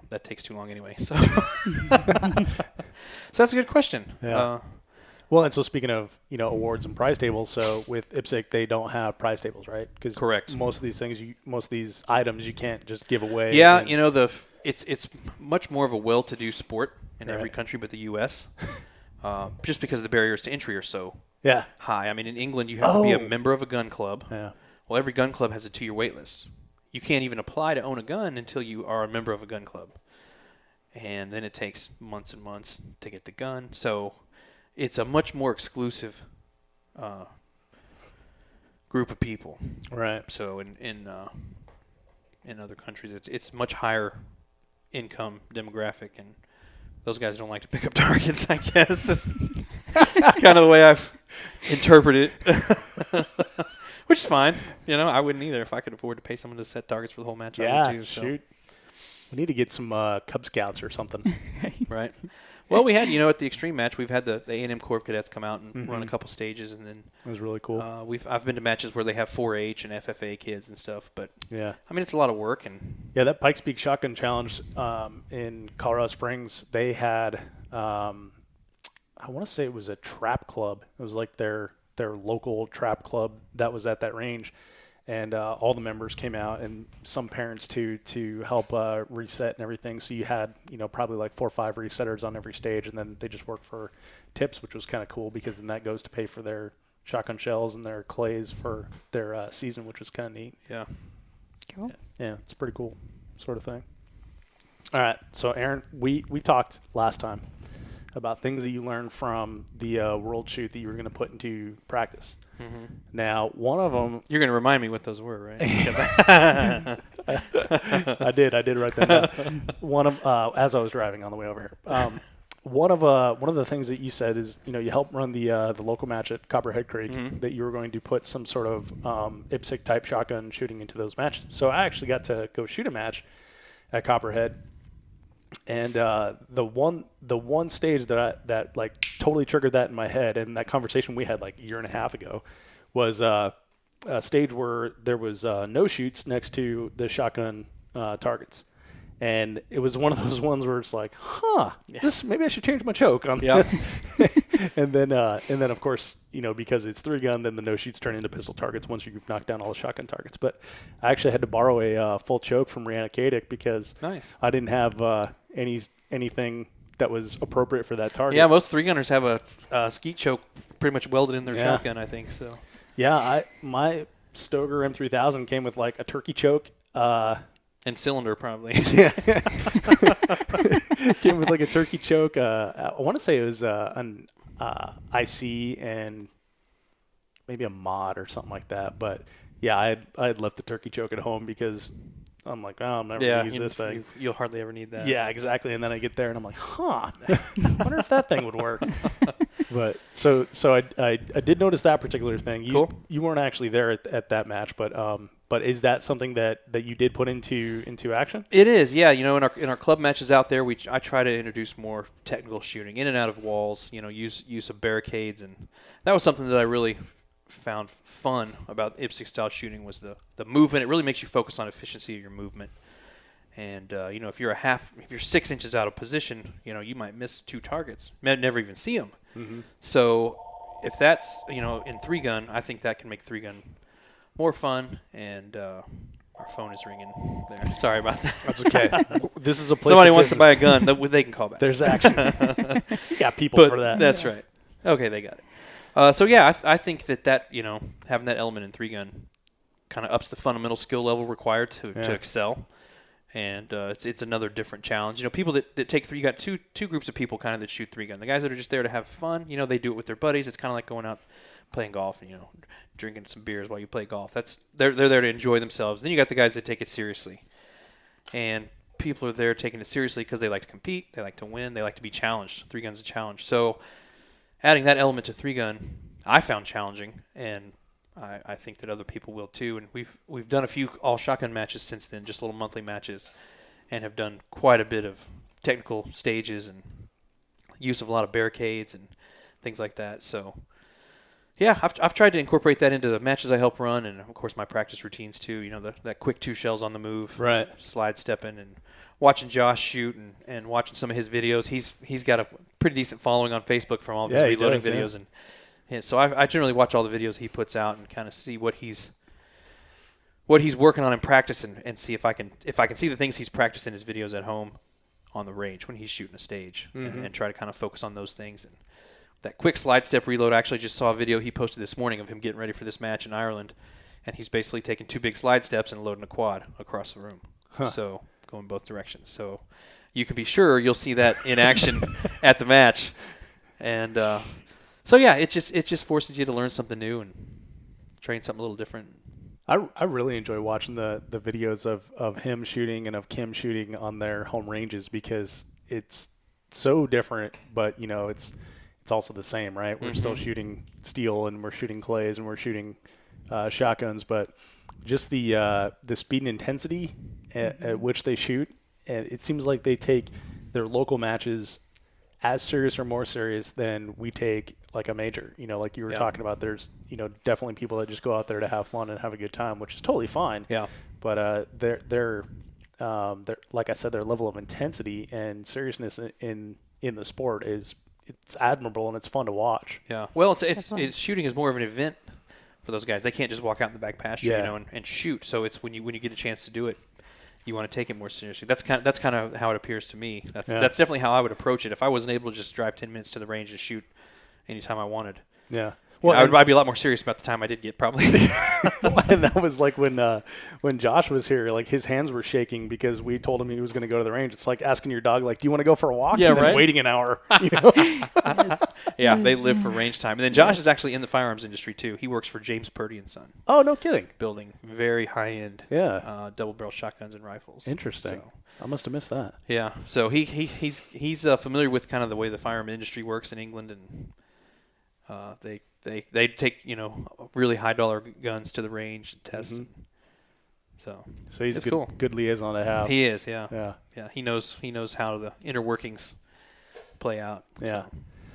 that takes too long anyway. So, so that's a good question. Yeah. Well, and so speaking of, awards and prize tables, so with IPSC, they don't have prize tables, right? Cause correct. Most of these things, most of these items, you can't just give away. Yeah, it's much more of a well-to-do sport in every country but the U.S., just because the barriers to entry are so high. I mean, in England, you have to be a member of a gun club. Yeah. Well, every gun club has a 2-year wait list. You can't even apply to own a gun until you are a member of a gun club. And then it takes months and months to get the gun. So it's a much more exclusive group of people. Right. So in other countries, it's much higher income demographic, and those guys don't like to pick up targets, I guess. It's kind of the way I've interpreted it. Which is fine. I wouldn't either. If I could afford to pay someone to set targets for the whole match, I would too. So. Shoot. We need to get some Cub Scouts or something. Right. Well, we had, at the extreme match, we've had the A&M Corps cadets come out and run a couple stages, and then it was really cool. I've been to matches where they have 4-H and FFA kids and stuff, but yeah, I mean it's a lot of work. And that Pikes Peak Shotgun Challenge in Colorado Springs, they had I want to say it was a trap club. It was like their local trap club that was at that range. And all the members came out, and some parents too, to help reset and everything. So you had, probably like 4 or 5 resetters on every stage, and then they just worked for tips, which was kind of cool because then that goes to pay for their shotgun shells and their clays for their season, which was kind of neat. Yeah. Cool. Yeah, it's pretty cool sort of thing. All right, so Aaron, we talked last time about things that you learned from the World Shoot that you were going to put into practice. Mm-hmm. Now, one of them... You're going to remind me what those were, right? I did write that down. One of as I was driving on the way over here. One of the things that you said is, you helped run the local match at Copperhead Creek, that you were going to put some sort of IPSC type shotgun shooting into those matches. So I actually got to go shoot a match at Copperhead. And the one stage that like totally triggered that in my head, and that conversation we had like a year and a half ago, was a stage where there was no shoots next to the shotgun targets, and it was one of those ones where it's like, this maybe I should change my choke on this. and then of course, because it's 3-gun, then the no shoots turn into pistol targets once you've knocked down all the shotgun targets. But I actually had to borrow a full choke from Rihanna Kadick because I didn't have anything that was appropriate for that target. Yeah, most 3-gunners have a skeet choke pretty much welded in their shotgun, I think. So. Yeah, my Stoker M3000 came with like a turkey choke. And cylinder probably. Yeah. Came with like a turkey choke. I want to say it was an IC and maybe a mod or something like that. But yeah, I had left the turkey choke at home because I'm like, I'm never going to use this thing. You'll hardly ever need that. Yeah, exactly. And then I get there and I'm like, I wonder if that thing would work. But so I did notice that particular thing. Cool. You weren't actually there at that match, but is that something that you did put into action? It is, yeah. In our club matches out there, I try to introduce more technical shooting in and out of walls. Use of barricades, and that was something that I really found fun about IPSC style shooting was the movement. It really makes you focus on efficiency of your movement. And if you're 6 inches out of position, you might miss 2 targets, never even see them. Mm-hmm. So if that's in 3-gun, I think that can make 3-gun more fun. And our phone is ringing there. Sorry about that. That's okay. This is a place. Somebody wants to buy a gun, they can call back. There's action. You got people for that. That's right. Okay, they got it. So yeah, I think that having that element in 3-gun kind of ups the fundamental skill level required to excel. And it's another different challenge. People that take you got two groups of people kind of that shoot 3-gun. The guys that are just there to have fun, they do it with their buddies. It's kind of like going out playing golf and, drinking some beers while you play golf. They're there to enjoy themselves. Then you got the guys that take it seriously. And people are there taking it seriously because they like to compete, they like to win, they like to be challenged. 3-gun's a challenge. So adding that element to 3-gun, I found challenging, and I think that other people will too. And we've done a few all shotgun matches since then, just little monthly matches, and have done quite a bit of technical stages and use of a lot of barricades and things like that. So yeah, I've tried to incorporate that into the matches I help run, and of course my practice routines too. That quick 2 shells on the move, right? Slide stepping and watching Josh shoot and watching some of his videos. He's got a pretty decent following on Facebook from all of his reloading videos, and so I generally watch all the videos he puts out and kind of see what he's working on in practice and see if I can see the things he's practiced in his videos at home on the range when he's shooting a stage, and try to kind of focus on those things. And that quick slide step reload, I actually just saw a video he posted this morning of him getting ready for this match in Ireland, and he's basically taking 2 big slide steps and loading a quad across the room. So going both directions. So you can be sure you'll see that in action at the match. And so yeah, it just forces you to learn something new and train something a little different. I really enjoy watching the videos of him shooting and of Kim shooting on their home ranges, because it's so different, but it's also the same, right? We're still shooting steel, and we're shooting clays, and we're shooting shotguns, but just the speed and intensity at which they shoot, and it seems like they take their local matches as serious or more serious than we take like a major. Like you were talking about, there's definitely people that just go out there to have fun and have a good time, which is totally fine. Yeah. But they're like I said, their level of intensity and seriousness in the sport it's admirable, and it's fun to watch. Yeah. Well, it's shooting is more of an event for those guys. They can't just walk out in the back pasture, and shoot. So it's when you get a chance to do it, you want to take it more seriously. That's kind of how it appears to me. That's definitely how I would approach it if I wasn't able to just drive 10 minutes to the range and shoot anytime I wanted. Yeah. Well, I'd be a lot more serious about the time I did get, probably. And that was like when Josh was here, like his hands were shaking because we told him he was going to go to the range. It's like asking your dog, like, do you want to go for a walk? Yeah, and then right. Waiting an hour. Yeah, they live for range time. And then Josh is actually in the firearms industry too. He works for James Purdy & Son. Oh, no kidding. Building very high-end double barrel shotguns and rifles. Interesting. So, I must have missed that. Yeah. So he's familiar with kind of the way the firearm industry works in England, and they take really high dollar guns to the range and test. So he's a good liaison to have. He is, yeah. He knows how the inner workings play out. So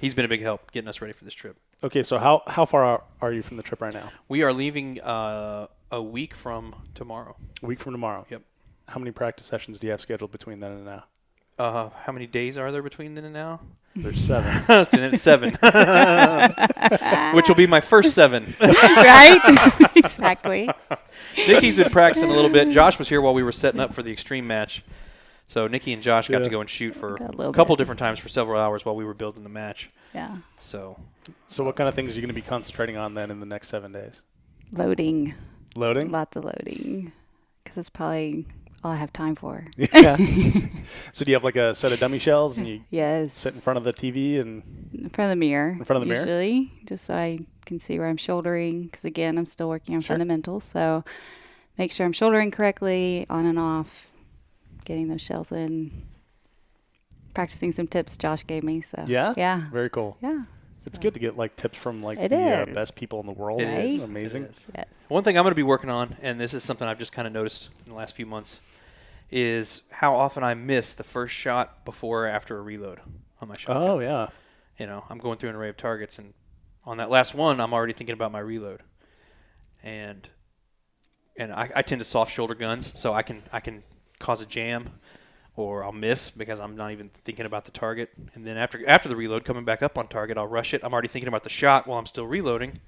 he's been a big help getting us ready for this trip. Okay, so how far are you from the trip right now? We are leaving a week from tomorrow. A week from tomorrow. Yep. How many practice sessions do you have scheduled between then and now? How many days are there between then and now? There's 7. Then it's 7. Which will be my first 7. Right? Exactly. Niki's been practicing a little bit. Josh was here while we were setting up for the extreme match. So Niki and Josh got to go and shoot for a couple different times for several hours while we were building the match. Yeah. So what kind of things are you going to be concentrating on then in the next 7 days? Loading. Loading? Lots of loading. Because it's probably all I have time for. Yeah. So do you have like a set of dummy shells and you sit in front of the TV and in front of the mirror? In front of the mirror? Usually, just so I can see where I'm shouldering. Because again, I'm still working on fundamentals. So make sure I'm shouldering correctly, on and off, getting those shells in, practicing some tips Josh gave me. So yeah. Very cool. Yeah. It's good to get like tips from like the best people in the world. It is amazing. It is. Yes. One thing I'm going to be working on, and this is something I've just kind of noticed in the last few months, is how often I miss the first shot before or after a reload on my shotgun. Oh yeah. I'm going through an array of targets, and on that last one, I'm already thinking about my reload. And I tend to soft shoulder guns, so I can cause a jam, or I'll miss because I'm not even thinking about the target. And then after the reload, coming back up on target, I'll rush it. I'm already thinking about the shot while I'm still reloading.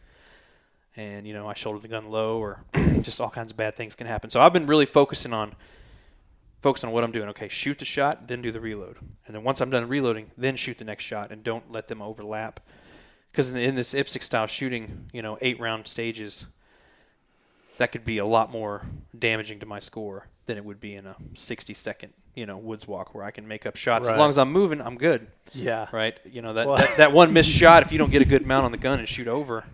And, I shoulder the gun low, or just all kinds of bad things can happen. So I've been really focusing on what I'm doing. Okay, shoot the shot, then do the reload. And then once I'm done reloading, then shoot the next shot, and don't let them overlap. Because in this IPSC style shooting, 8-round stages, that could be a lot more damaging to my score than it would be in a 60-second, woods walk where I can make up shots. Right. As long as I'm moving, I'm good. Yeah. Right? That one missed shot, if you don't get a good mount on the gun and shoot over,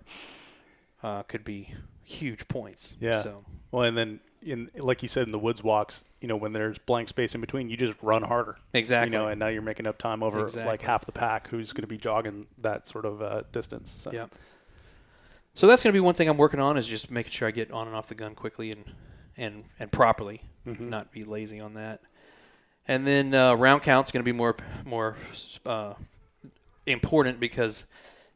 could be huge points. Yeah. So. Well, and then, like you said, in the woods walks, when there's blank space in between, you just run harder. Exactly. And now you're making up time over like half the pack who's going to be jogging that sort of distance. So. Yeah. So that's going to be one thing I'm working on, is just making sure I get on and off the gun quickly and properly, not be lazy on that. And then round count's going to be more important, because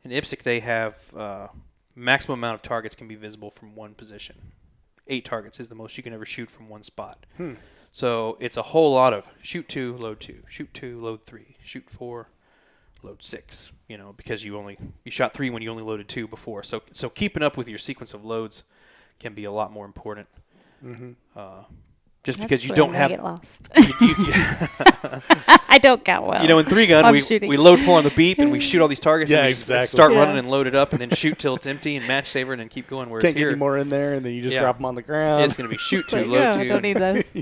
in IPSC they have maximum amount of targets can be visible from one position. 8 targets is the most you can ever shoot from one spot. So it's a whole lot of shoot 2, load 2, shoot 2, load 3, shoot 4, load 6. Because you shot 3 when you only loaded 2 before. So keeping up with your sequence of loads can be a lot more important. Just because you don't have. I get lost. I don't count well. In 3-gun, we load 4 on the beep and we shoot all these targets. Yeah, and we exactly. Start running and load it up and then shoot till it's empty and match saver and then keep going. Whereas Can't here, get any more in there, and then you just drop them on the ground. It's going to be shoot 2, Like, load 2. I don't need those.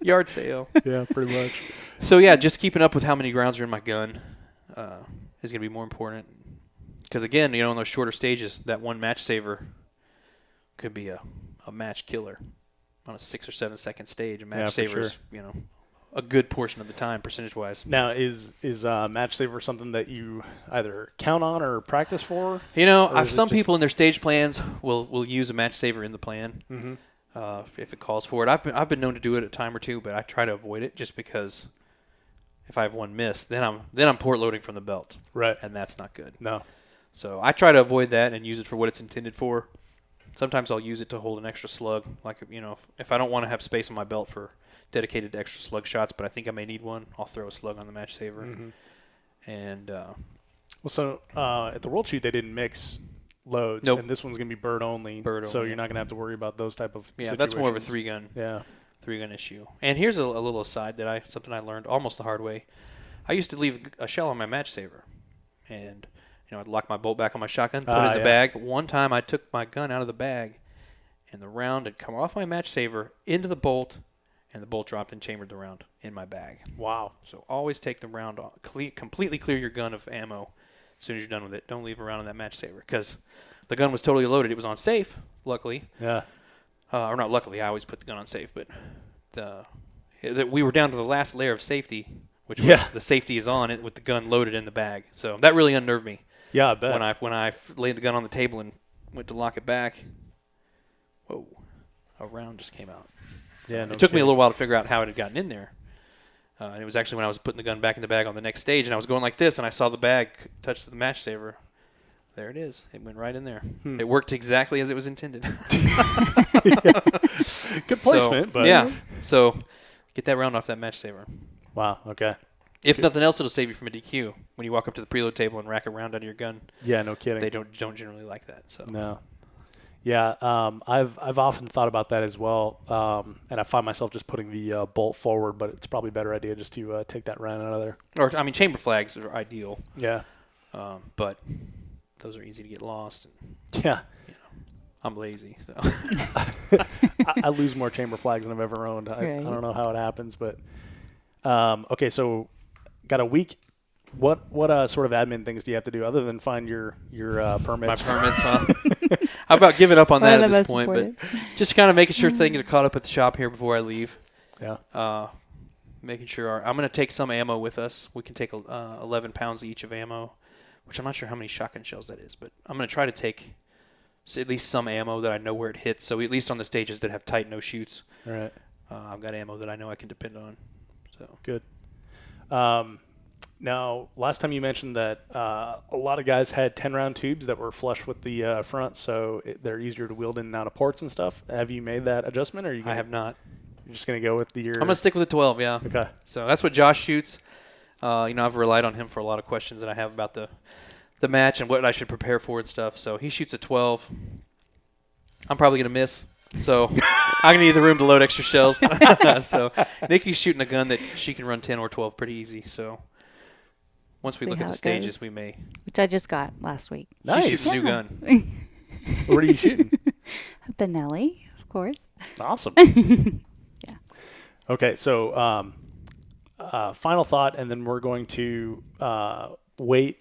Yard sale. Yeah, pretty much. So yeah, just keeping up with how many rounds are in my gun is going to be more important. Because again, in those shorter stages, that one match saver could be a match killer. On a 6 or 7 second stage, a match saver is, a good portion of the time, percentage-wise. Now, is match saver something that you either count on or practice for? Some people in their stage plans will use a match saver in the plan if it calls for it. I've been known to do it a time or two, but I try to avoid it just because if I have one miss, then I'm port loading from the belt, right? And that's not good. No. So I try to avoid that and use it for what it's intended for. Sometimes I'll use it to hold an extra slug. Like, if I don't want to have space on my belt for dedicated to extra slug shots, but I think I may need one, I'll throw a slug on the match saver. And so at the World Shoot, they didn't mix loads. Nope. And this one's going to be bird only. So you're not going to have to worry about those type of situations. That's more of a 3-gun. Yeah. 3-gun issue. And here's a little aside something I learned almost the hard way. I used to leave a shell on my match saver. And I'd lock my bolt back on my shotgun, put it in the bag. One time I took my gun out of the bag, and the round had come off my match saver into the bolt, and the bolt dropped and chambered the round in my bag. Wow. So always take the round off. Completely clear your gun of ammo as soon as you're done with it. Don't leave a round in that match saver, because the gun was totally loaded. It was on safe, luckily. Yeah. Or not luckily. I always put the gun on safe, but we were down to the last layer of safety, which was the safety is on it with the gun loaded in the bag. So that really unnerved me. Yeah, I bet. When I laid the gun on the table and went to lock it back, whoa, a round just came out. So it took me a little while to figure out how it had gotten in there. And it was actually when I was putting the gun back in the bag on the next stage, and I was going like this, and I saw the bag touch the match saver. There it is. It went right in there. It worked exactly as it was intended. Good placement, but yeah. So get that round off that match saver. Wow. Okay. If nothing else, it'll save you from a DQ. When you walk up to the preload table and rack a round out of your gun. Yeah, no kidding. They don't generally like that. So no. Yeah, I've often thought about that as well, and I find myself just putting the bolt forward, but it's probably a better idea just to take that round out of there. Or chamber flags are ideal. Yeah. But those are easy to get lost. And, yeah. I'm lazy, so I lose more chamber flags than I've ever owned. I don't know how it happens, but okay, so. Got a week. What sort of admin things do you have to do other than find your permits? My permits, huh? How about giving up on that at this point? But just kind of making sure things are caught up at the shop here before I leave. Yeah. Making sure I'm going to take some ammo with us. We can take 11 pounds each of ammo, which I'm not sure how many shotgun shells that is, but I'm going to try to take at least some ammo that I know where it hits. So at least on the stages that have tight no shoots, all right. I've got ammo that I know I can depend on. So good. Now, last time you mentioned that a lot of guys had 10-round tubes that were flush with the front, so they're easier to wield in and out of ports and stuff. Have you made that adjustment? Or I have not. You're just going to go with I'm going to stick with the 12, yeah. Okay. So that's what Josh shoots. I've relied on him for a lot of questions that I have about the match and what I should prepare for and stuff. So he shoots a 12. I'm probably going to miss. So I'm going to need the room to load extra shells. So Niki's shooting a gun that she can run 10 or 12 pretty easy. So once we look at the stages, we may. Which I just got last week. Nice. She shoots a new gun. What are you shooting? Benelli, of course. Awesome. Yeah. Okay, so final thought, and then we're going to wait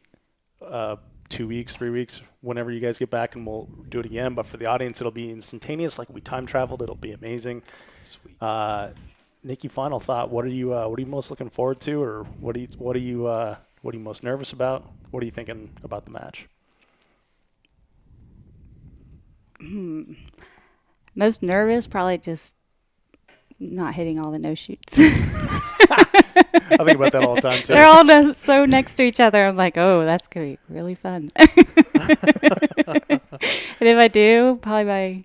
2 weeks, 3 weeks, whenever you guys get back, and we'll do it again. But for the audience, it'll be instantaneous. Like we time traveled, it'll be amazing. Sweet. Nikki, final thought. What are you most looking forward to, or what are you most nervous about? What are you thinking about the match? Most nervous, probably just not hitting all the no shoots. I think about that all the time too. They're all so next to each other. I'm like, oh, that's gonna be really fun. And if I do, probably by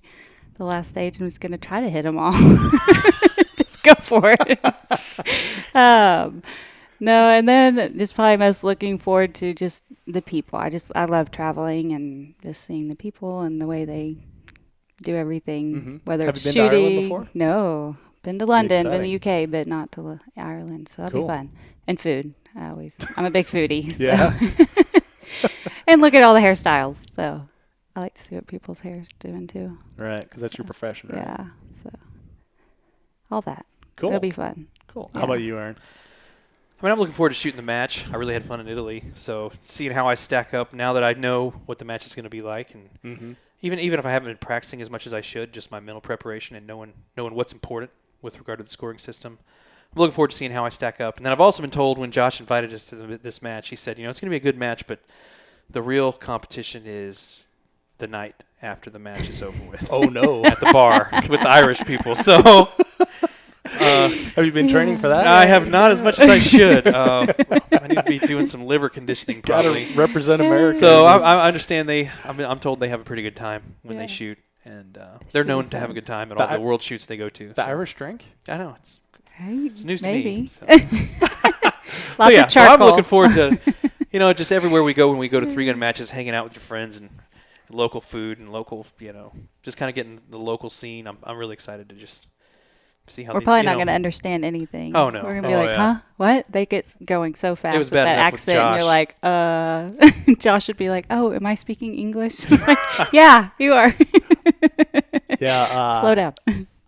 the last stage, I'm just gonna try to hit them all. Just go for it. No, and then just probably most looking forward to just the people. I love traveling and just seeing the people and the way they do everything. Mm-hmm. Whether Have it's you been to Ireland shooting, before? No, been to London, been Exciting. to UK, but not to Ireland. So that'll Cool. be fun. And food. I'm a big foodie. So. Yeah. And look at all the hairstyles. So I like to see what people's hair's doing too. Right, because that's your profession, right? Yeah. So all that. Cool. It'll be fun. Cool. Yeah. How about you, Aaron? I mean, I'm looking forward to shooting the match. I really had fun in Italy, so seeing how I stack up now that I know what the match is going to be like, and even if I haven't been practicing as much as I should, just my mental preparation and knowing what's important with regard to the scoring system. I'm looking forward to seeing how I stack up. And then I've also been told when Josh invited us to this match, he said, it's going to be a good match, but the real competition is the night after the match is over with. Oh no! At the bar with the Irish people. So. Have you been training for that? I have not as much as I should. I need to be doing some liver conditioning probably. Gotta represent America. So I understand I'm told they have a pretty good time when they shoot, and they're known to have a good time at all the world shoots they go to. The Irish drink? I know it's Right? news to Maybe. me. So. Lots So of I'm charcoal. looking forward to just everywhere we go when we go to 3-gun matches, hanging out with your friends and local food and local just kind of getting the local scene. I'm really excited to just. See how We're probably not going to understand anything. Oh, no. We're going to be Oh, like, yeah. huh? What? They get going so fast was with bad that enough with accent. And you're Josh. like, Josh would be like, oh, am I speaking English? I'm like, yeah, you are. Yeah. Slow down.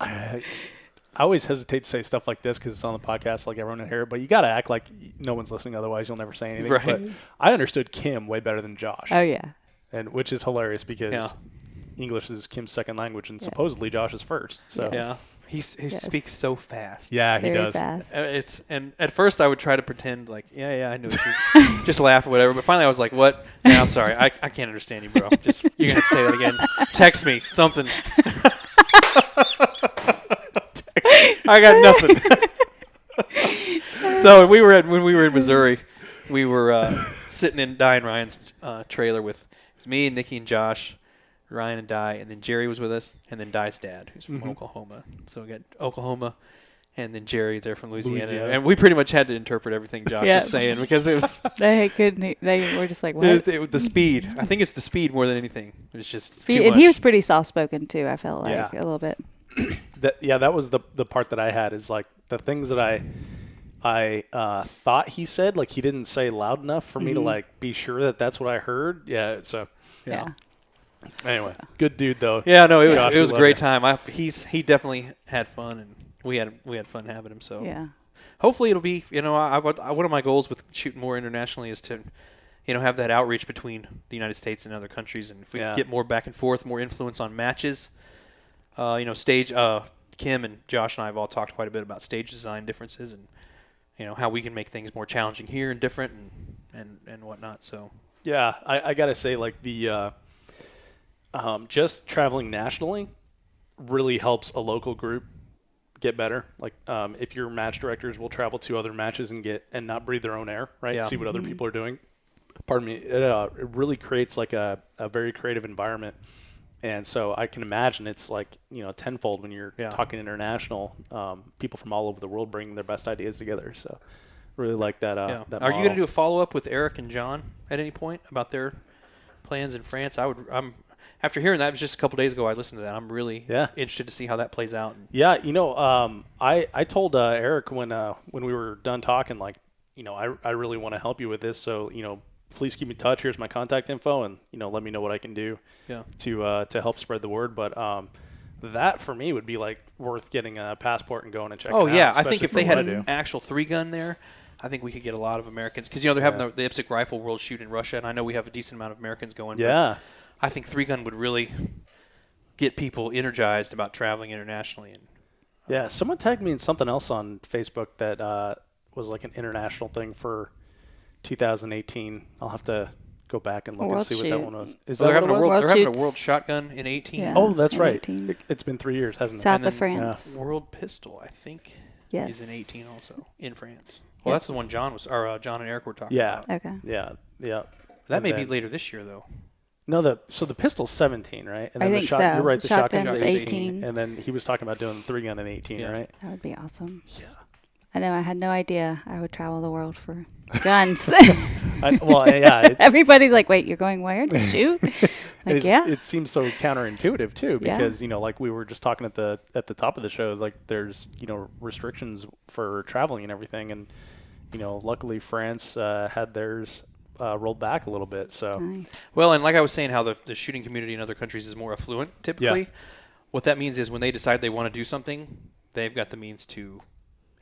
I always hesitate to say stuff like this because it's on the podcast, like everyone in here. But you got to act like no one's listening, otherwise you'll never say anything. Right. But I understood Kim way better than Josh, Oh, yeah. and which is hilarious because Yeah. English is Kim's second language and supposedly Josh's first. So Yeah. He speaks so fast. yeah, he Very does. fast. And at first I would try to pretend like I knew what you just laugh or whatever. But finally I was like, what? Yeah, I'm sorry, I can't understand you, bro. Just you're gonna have to say that again. Text me something. I got nothing. So when we were in Missouri, we were sitting in Di and Ryan's trailer with it was me and Nikki and Josh. Ryan and Di, and then Jerry was with us, and then Di's dad, who's from Oklahoma. So we got Oklahoma, and then Jerry, they're from Louisiana. And we pretty much had to interpret everything Josh was saying because it was They were just like, what? it was the speed. I think it's the speed more than anything. It was just too And much. he was pretty soft-spoken, too, I felt like, Yeah. a little bit. That was the part that I had is like the things that I thought he said, like he didn't say loud enough for me to like be sure that that's what I heard. Yeah. So Yeah. anyway, good dude though. Yeah, no, Josh, it was we a love great you. time. He definitely had fun, and we had fun having him. So Yeah. hopefully it'll be one of my goals with shooting more internationally is to have that outreach between the United States and other countries, and if we can get more back and forth, more influence on matches. Stage. Kim and Josh and I have all talked quite a bit about stage design differences and how we can make things more challenging here and different and whatnot. So Yeah, I gotta say, like the just traveling nationally really helps a local group get better. Like if your match directors will travel to other matches and not breathe their own air, right? Yeah. See what other people are doing. Pardon me. It really creates like a very creative environment. And so I can imagine it's like, tenfold when you're talking international, people from all over the world bringing their best ideas together. So really like that. That Are you model. going to do a follow-up with Eric and John at any point about their plans in France? After hearing that, it was just a couple days ago I listened to that. I'm really interested to see how that plays out. Yeah, I told Eric when we were done talking, like, I really want to help you with this. So, please keep in touch. Here's my contact info, and let me know what I can do to help spread the word. But that for me would be like worth getting a passport and going and checking. Oh out, yeah, I think if they had an an actual 3-gun there, I think we could get a lot of Americans because they're having the IPSC Rifle World Shoot in Russia, and I know we have a decent amount of Americans going. Yeah, but I think 3-gun would really get people energized about traveling internationally. And yeah, someone tagged me in something else on Facebook that was like an international thing for 2018. I'll have to go back and look and see what that one was. Is that they're having what it was? they're having a Shoots. World Shotgun in 18. Yeah. Oh, that's in right. 18. It's been 3 years, hasn't it? South And then of France. World Pistol, I think, Yes. is in 18 also in France. Well, Yep. that's the one John and Eric were talking Yeah. about. Okay. Yeah. That And may be then- later this year though. No, so the pistol's 17, right? And I then think the so. You're right. The Shotgun's shotgun's 18. And then he was talking about doing the 3-gun in 18, Yeah. right? That would be awesome. Yeah. I know. I had no idea I would travel the world for guns. Everybody's like, "Wait, you're going where to shoot?" Like, yeah. It seems so counterintuitive too, Yeah. because like we were just talking at the top of the show, like there's restrictions for traveling and everything, and luckily France had theirs rolled back a little bit. So Nice. Well, and like I was saying, how the shooting community in other countries is more affluent typically. Yeah. What that means is when they decide they want to do something, they've got the means to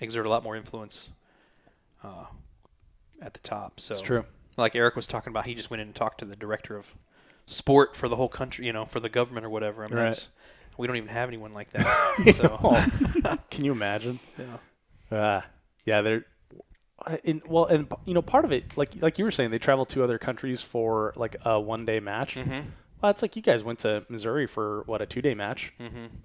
exert a lot more influence at the top. So it's true. Like Eric was talking about, he just went in and talked to the director of sport for the whole country, for the government or whatever. I mean, Right. we don't even have anyone like that. So Can you imagine? yeah. Yeah, they're part of it, like you were saying, they travel to other countries for like a 1-day match. Mm-hmm. Well, it's like you guys went to Missouri for what, a 2-day match,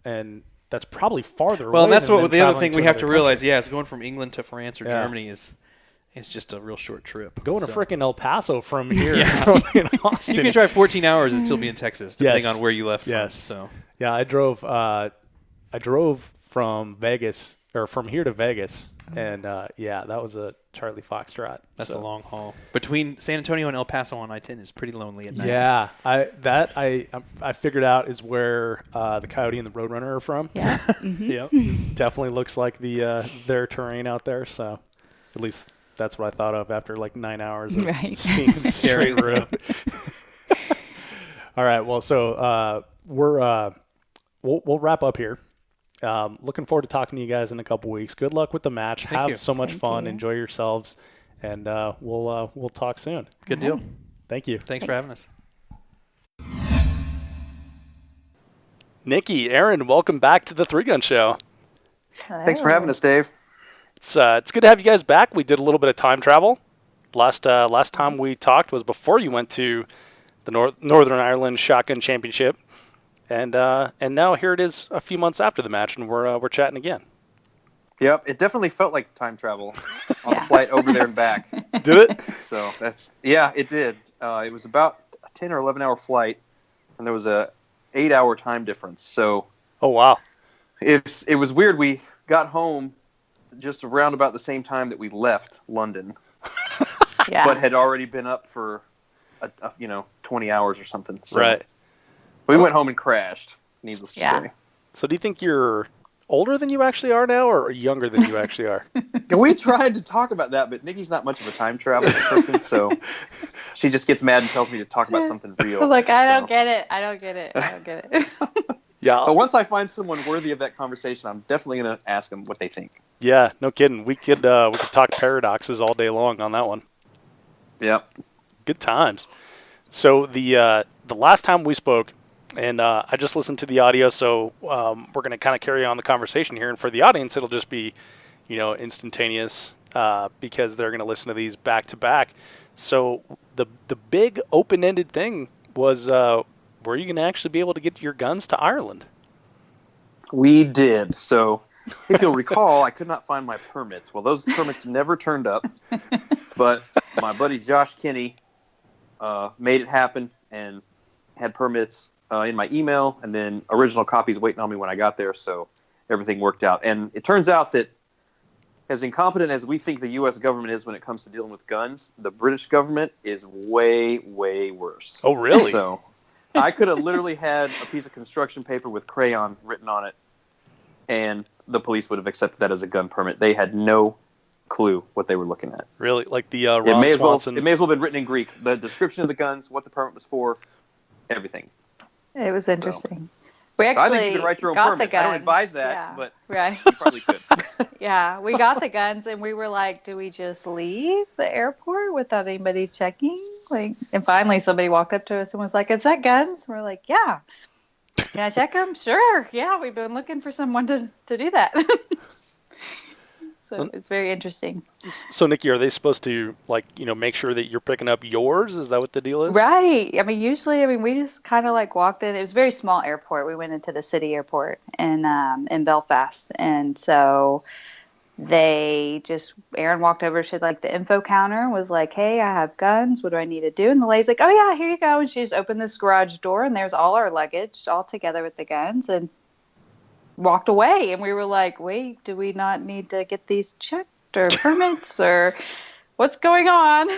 and that's probably farther. Well, away and that's than what them the other traveling thing we have to another realize. country. Yeah, it's going from England to France or Yeah. Germany is just a real short trip. Going So- to frickin' El Paso from here, Yeah. in Austin. You can drive 14 hours and still be in Texas, depending Yes. on where you left Yes. from. So Yeah, I drove from Vegas, or from here to Vegas, and that was a Charlie Foxtrot. that's So, a long haul. Between San Antonio and El Paso on I-10 is pretty lonely at night. Yeah, I figured out is where the Coyote and the Roadrunner are from. Yeah. Yep, definitely looks like their terrain out there. So, at least that's what I thought of after like 9 hours of Right. seeing the straight road. All right, well, so we'll wrap up here. Looking forward to talking to you guys in a couple weeks. Good luck with the match. Thank Have you. so much Thank fun. you. Enjoy yourselves, and we'll talk soon. Good deal. Thank you. Thanks for having us. Niki, Aaron, welcome back to the 3-Gun Show. Thanks for having us, Dave. It's good to have you guys back. We did a little bit of time travel. Last time we talked was before you went to the Northern Ireland Shotgun Championship, and now here it is a few months after the match, and we're chatting again. Yep, it definitely felt like time travel on the flight over there and back. Did it? So it did. It was about a 10 or 11 hour flight, and there was a 8-hour time difference. So Oh wow. it was weird. We got home just around about the same time that we left London, Yeah. but had already been up for 20 hours or something. So Right. we went home and crashed. Needless to Yeah. say. So do you think you're older than you actually are now, or younger than you actually are? And we tried to talk about that, but Nikki's not much of a time travel person, so she just gets mad and tells me to talk about something real. Like, I So- don't get it. I don't get it. Yeah. But once I find someone worthy of that conversation, I'm definitely going to ask them what they think. Yeah. No kidding. We could talk paradoxes all day long on that one. Yep. Good times. So the last time we spoke, and I just listened to the audio, so we're going to kind of carry on the conversation here. And for the audience, it'll just be, instantaneous because they're going to listen to these back to back. So the big open-ended thing was, were you going to actually be able to get your guns to Ireland? We did. So if you'll recall, I could not find my permits. Well, those permits never turned up, but my buddy Josh Kinney made it happen and had permits in my email, and then original copies waiting on me when I got there, so everything worked out. And it turns out that as incompetent as we think the U.S. government is when it comes to dealing with guns, the British government is way, way worse. Oh, really? So I could have literally had a piece of construction paper with crayon written on it, and the police would have accepted that as a gun permit. They had no clue what they were looking at. Really? Like the It Ron may as well Swanson? have been written in Greek. The description of the guns, what the permit was for, everything. It was interesting. We actually I think you could write your own got the permits. I don't guns. advise that, Yeah. but Right. you probably could. Yeah, we got the guns and we were like, do we just leave the airport without anybody checking? Like, and finally somebody walked up to us and was like, is that guns? We're like, yeah. Can I check them? Sure. Yeah, we've been looking for someone to do that. So it's very interesting. So, Nikki, are they supposed to, like, make sure that you're picking up yours? Is that what the deal is? Right. I mean, usually, we just kind of like walked in. It was a very small airport. We went into the city airport in Belfast. And so Aaron walked over to like the info counter and was like, hey, I have guns. What do I need to do? And the lady's like, oh, yeah, here you go. And she just opened this garage door and there's all our luggage all together with the guns and walked away. And we were like, wait, do we not need to get these checked or permits or what's going on?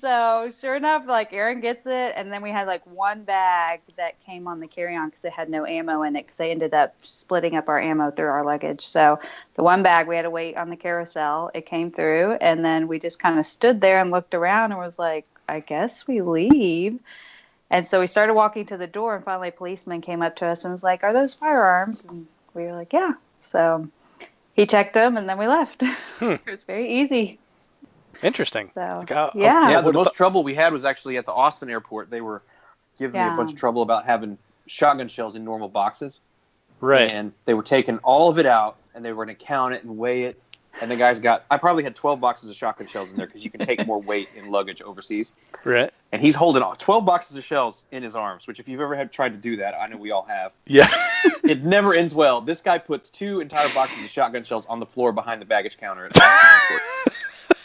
So sure enough, like Aaron gets it, and then we had like one bag that came on the carry-on because it had no ammo in it because they ended up splitting up our ammo through our luggage. So the one bag we had to wait on the carousel. It came through, and then we just kind of stood there and looked around and was like, I guess we leave. And so we started walking to the door, and finally a policeman came up to us and was like, are those firearms? And we were like, yeah. So he checked them, and then we left. It was very easy. Interesting. So, yeah. Yeah, the most trouble we had was actually at the Austin airport. They were giving me a bunch of trouble about having shotgun shells in normal boxes. Right. And they were taking all of it out, and they were going to count it and weigh it. And the guys I probably had 12 boxes of shotgun shells in there because you can take more weight in luggage overseas. Right. And he's holding 12 boxes of shells in his arms, which if you've ever tried to do that, I know we all have. Yeah. It never ends well. This guy puts 2 entire boxes of shotgun shells on the floor behind the baggage counter at Austin airport.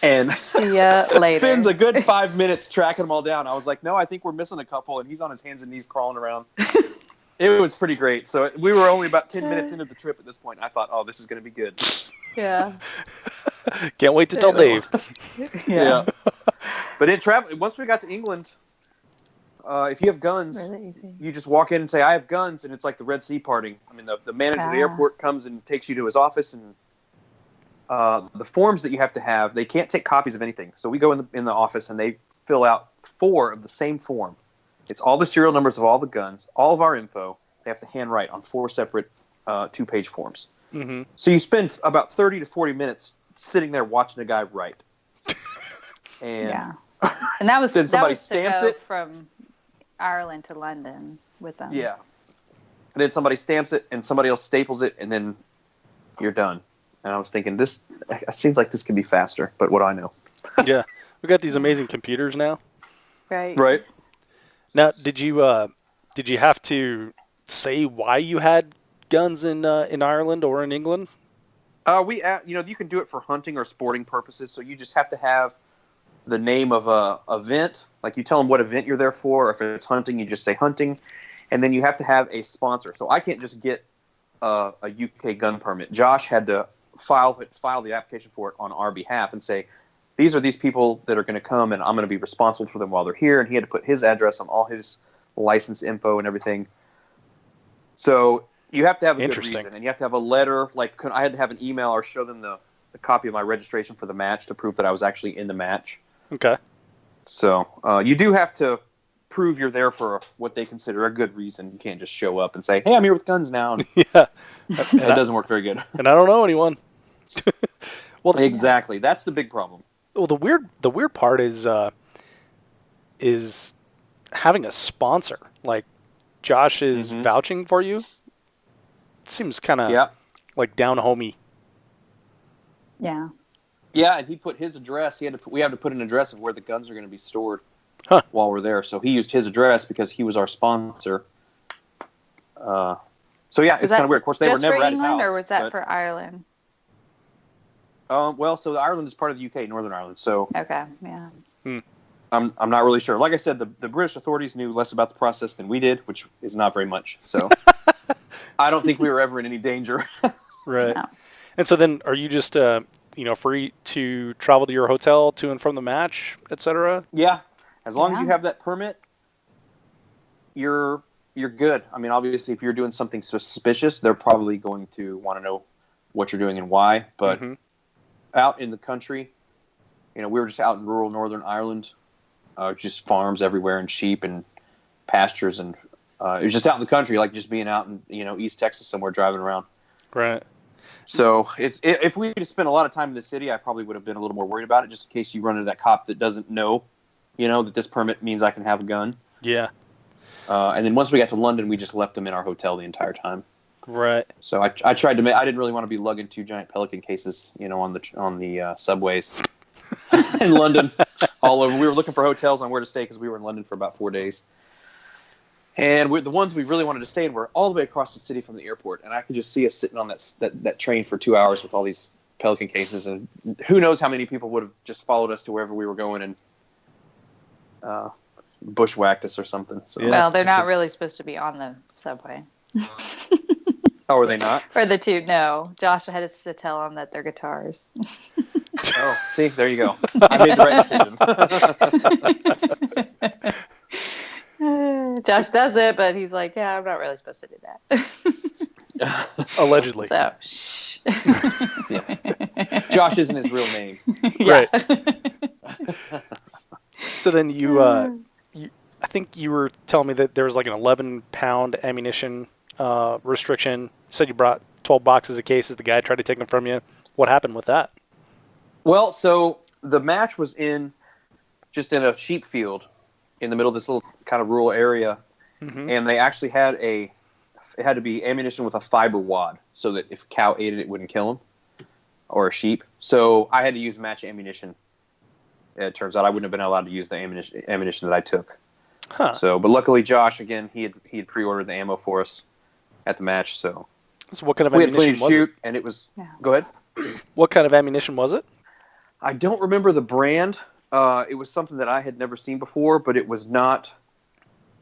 And see ya later. Spends a good 5 minutes tracking them all down. I was like, no, I think we're missing a couple. And he's on his hands and knees crawling around. It was pretty great. So we were only about 10 minutes into the trip at this point. And I thought, oh, this is going to be good. Yeah. Can't wait to tell Dave. Yeah. But once we got to England, if you have guns, you just walk in and say, I have guns. And it's like the Red Sea parting. I mean, the manager of the airport comes and takes you to his office, and the forms that you have to have, they can't take copies of anything. So we go in the office and they fill out 4 of the same form. It's all the serial numbers of all the guns, all of our info. They have to handwrite on 4 separate 2-page forms. Mm-hmm. So you spend about 30 to 40 minutes sitting there watching a guy write. And and that was then somebody that was stamps to go it from Ireland to London with them. Yeah. And then somebody stamps it and somebody else staples it, and then you're done. And I was thinking, it seems like this could be faster, but what do I know? Yeah. We got these amazing computers now. Right. Now, did you have to say why you had guns in Ireland or in England? You can do it for hunting or sporting purposes. So you just have to have the name of a event. Like you tell them what event you're there for. Or if it's hunting, you just say hunting, and then you have to have a sponsor. So I can't just get a UK gun permit. Josh had to file the application for it on our behalf and say, these are these people that are going to come, and I'm going to be responsible for them while they're here. And he had to put his address on all his license info and everything. So you have to have a good reason, and you have to have a letter. Like I had to have an email or show them the copy of my registration for the match to prove that I was actually in the match. Okay. So you do have to prove you're there for what they consider a good reason. You can't just show up and say, hey, I'm here with guns now. Yeah. That doesn't work very good. And I don't know anyone. Well, exactly. That's the big problem. Well, the weird part is having a sponsor. Like Josh is vouching for you. It seems kind of like down homey. Yeah. Yeah, and he put his address. We have to put an address of where the guns are going to be stored while we're there. So he used his address because he was our sponsor. So yeah, it's kind of weird. Of course, they were never at his house. Or was that for Ireland? Well, so Ireland is part of the UK, Northern Ireland. So okay, yeah. I'm not really sure. Like I said, the British authorities knew less about the process than we did, which is not very much. So I don't think we were ever in any danger. Right. No. And so then, are you just free to travel to your hotel to and from the match, etc.? Yeah, as long as you have that permit, you're good. I mean, obviously, if you're doing something suspicious, they're probably going to want to know what you're doing and why. But out in the country, we were just out in rural Northern Ireland, just farms everywhere and sheep and pastures, and it was just out in the country, like just being out in East Texas somewhere driving around. Right. So if we had spent a lot of time in the city, I probably would have been a little more worried about it, just in case you run into that cop that doesn't know, that this permit means I can have a gun. Yeah. And then once we got to London, we just left them in our hotel the entire time. Right. So I tried to I didn't really want to be lugging 2 giant Pelican cases, on the subways in London, all over. We were looking for hotels on where to stay because we were in London for about 4 days. And the ones we really wanted to stay in were all the way across the city from the airport. And I could just see us sitting on that train for 2 hours with all these Pelican cases. And who knows how many people would have just followed us to wherever we were going and bushwhacked us or something. So, well, they're not really supposed to be on the subway. Oh, are they not? Or the two? No. Josh had to tell them that they're guitars. Oh, see, there you go. I made the right decision. Josh does it, but he's like, yeah, I'm not really supposed to do that. Allegedly. So, shh. Yeah. Josh isn't his real name. Right. So then I think you were telling me that there was like an 11-pound ammunition restriction. You said you brought 12 boxes of cases. The guy tried to take them from you. What happened with that? Well, so the match was just in a sheep field in the middle of this little kind of rural area. Mm-hmm. And they actually had it had to be ammunition with a fiber wad so that if a cow ate it, it wouldn't kill him, or a sheep. So I had to use match ammunition. It turns out I wouldn't have been allowed to use the ammunition that I took. Huh. So, but luckily Josh, again, he had pre-ordered the ammo for us at the match. So what kind of we ammunition had plenty to was shoot, it? and it was. Yeah. Go ahead. What kind of ammunition was it? I don't remember the brand. It was something that I had never seen before, but it was not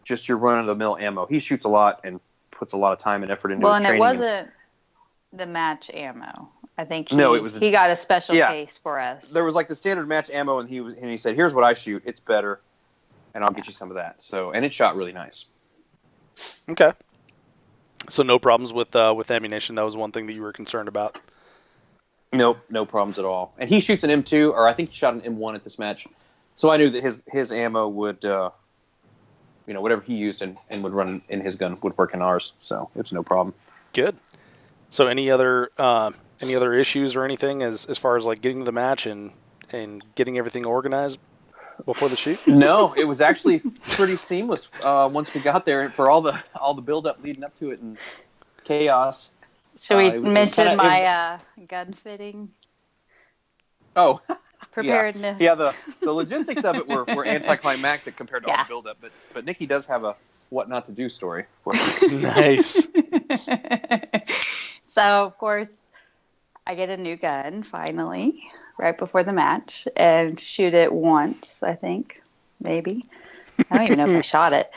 just your run-of-the-mill ammo. He shoots a lot and puts a lot of time and effort into his training. Well, and it wasn't the match ammo. I think he got a special case for us. There was like the standard match ammo, and he said, "Here's what I shoot. It's better, and I'll get you some of that." So, and it shot really nice. Okay. So no problems with ammunition. That was one thing that you were concerned about. Nope, no problems at all. And he shoots an M2, or I think he shot an M1 at this match. So I knew that his ammo would, whatever he used and would run in his gun would work in ours. So it was no problem. Good. So any other issues or anything as far as like getting to the match and getting everything organized before the shoot? No, it was actually pretty seamless once we got there for all the build up leading up to it and chaos. Should we mention my gun fitting? Oh, preparedness. Yeah, the logistics of it were anticlimactic compared to all the build-up, but Niki does have a what not to do story for you. Nice. So, of course, I get a new gun finally right before the match and shoot it once, I think, maybe. I don't even know if I shot it.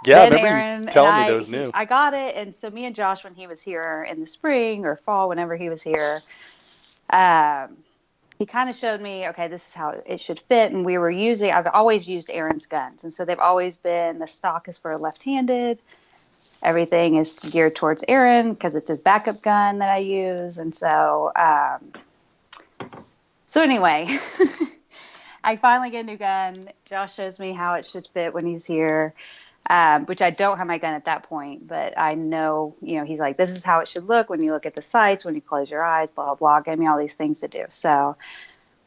Yeah, then I remember you telling me that was new. I got it, and so me and Josh, when he was here in the spring or fall, whenever he was here, he kind of showed me, okay, this is how it should fit. And I've always used Aaron's guns, and so they've always been, the stock is for left-handed. Everything is geared towards Aaron because it's his backup gun that I use, and so anyway, I finally get a new gun. Josh shows me how it should fit when he's here. Which I don't have my gun at that point, but I know, he's like, this is how it should look when you look at the sights, when you close your eyes, blah, blah, blah, gave me all these things to do. So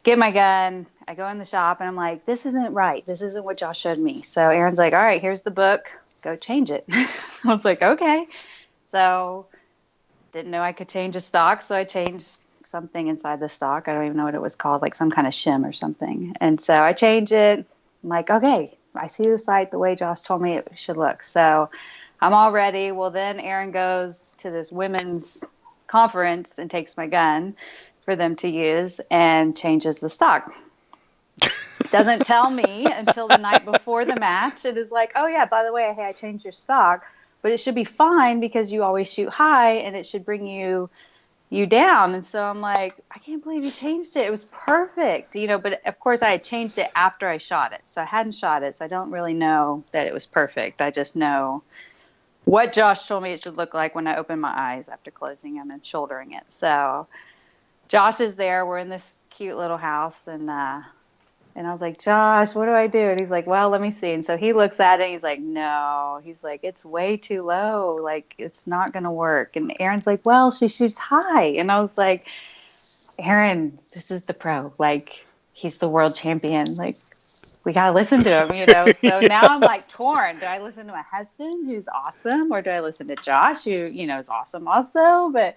get my gun, I go in the shop, and I'm like, this isn't right. This isn't what Josh showed me. So Aaron's like, all right, here's the book. Go change it. I was like, okay. So didn't know I could change a stock, so I changed something inside the stock. I don't even know what it was called, like some kind of shim or something. And so I changed it. I'm like, okay, I see the sight the way Josh told me it should look. So I'm all ready. Well, then Aaron goes to this women's conference and takes my gun for them to use and changes the stock. Doesn't tell me until the night before the match. It is like, oh, yeah, by the way, hey, I changed your stock. But it should be fine because you always shoot high and it should bring you down. And so I'm like, I can't believe you changed it. It was perfect, but of course I had changed it after I shot it. So I hadn't shot it. So I don't really know that it was perfect. I just know what Josh told me it should look like when I opened my eyes after closing them and shouldering it. So Josh is there. We're in this cute little house and And I was like, Josh, what do I do? And he's like, well, let me see. And so he looks at it and he's like, no. He's like, it's way too low. Like, it's not going to work. And Aaron's like, well, she shoots high. And I was like, Aaron, this is the pro. Like, he's the world champion. Like, we got to listen to him, you know? So now I'm like torn. Do I listen to my husband, who's awesome? Or do I listen to Josh, who, you know, is awesome also? But,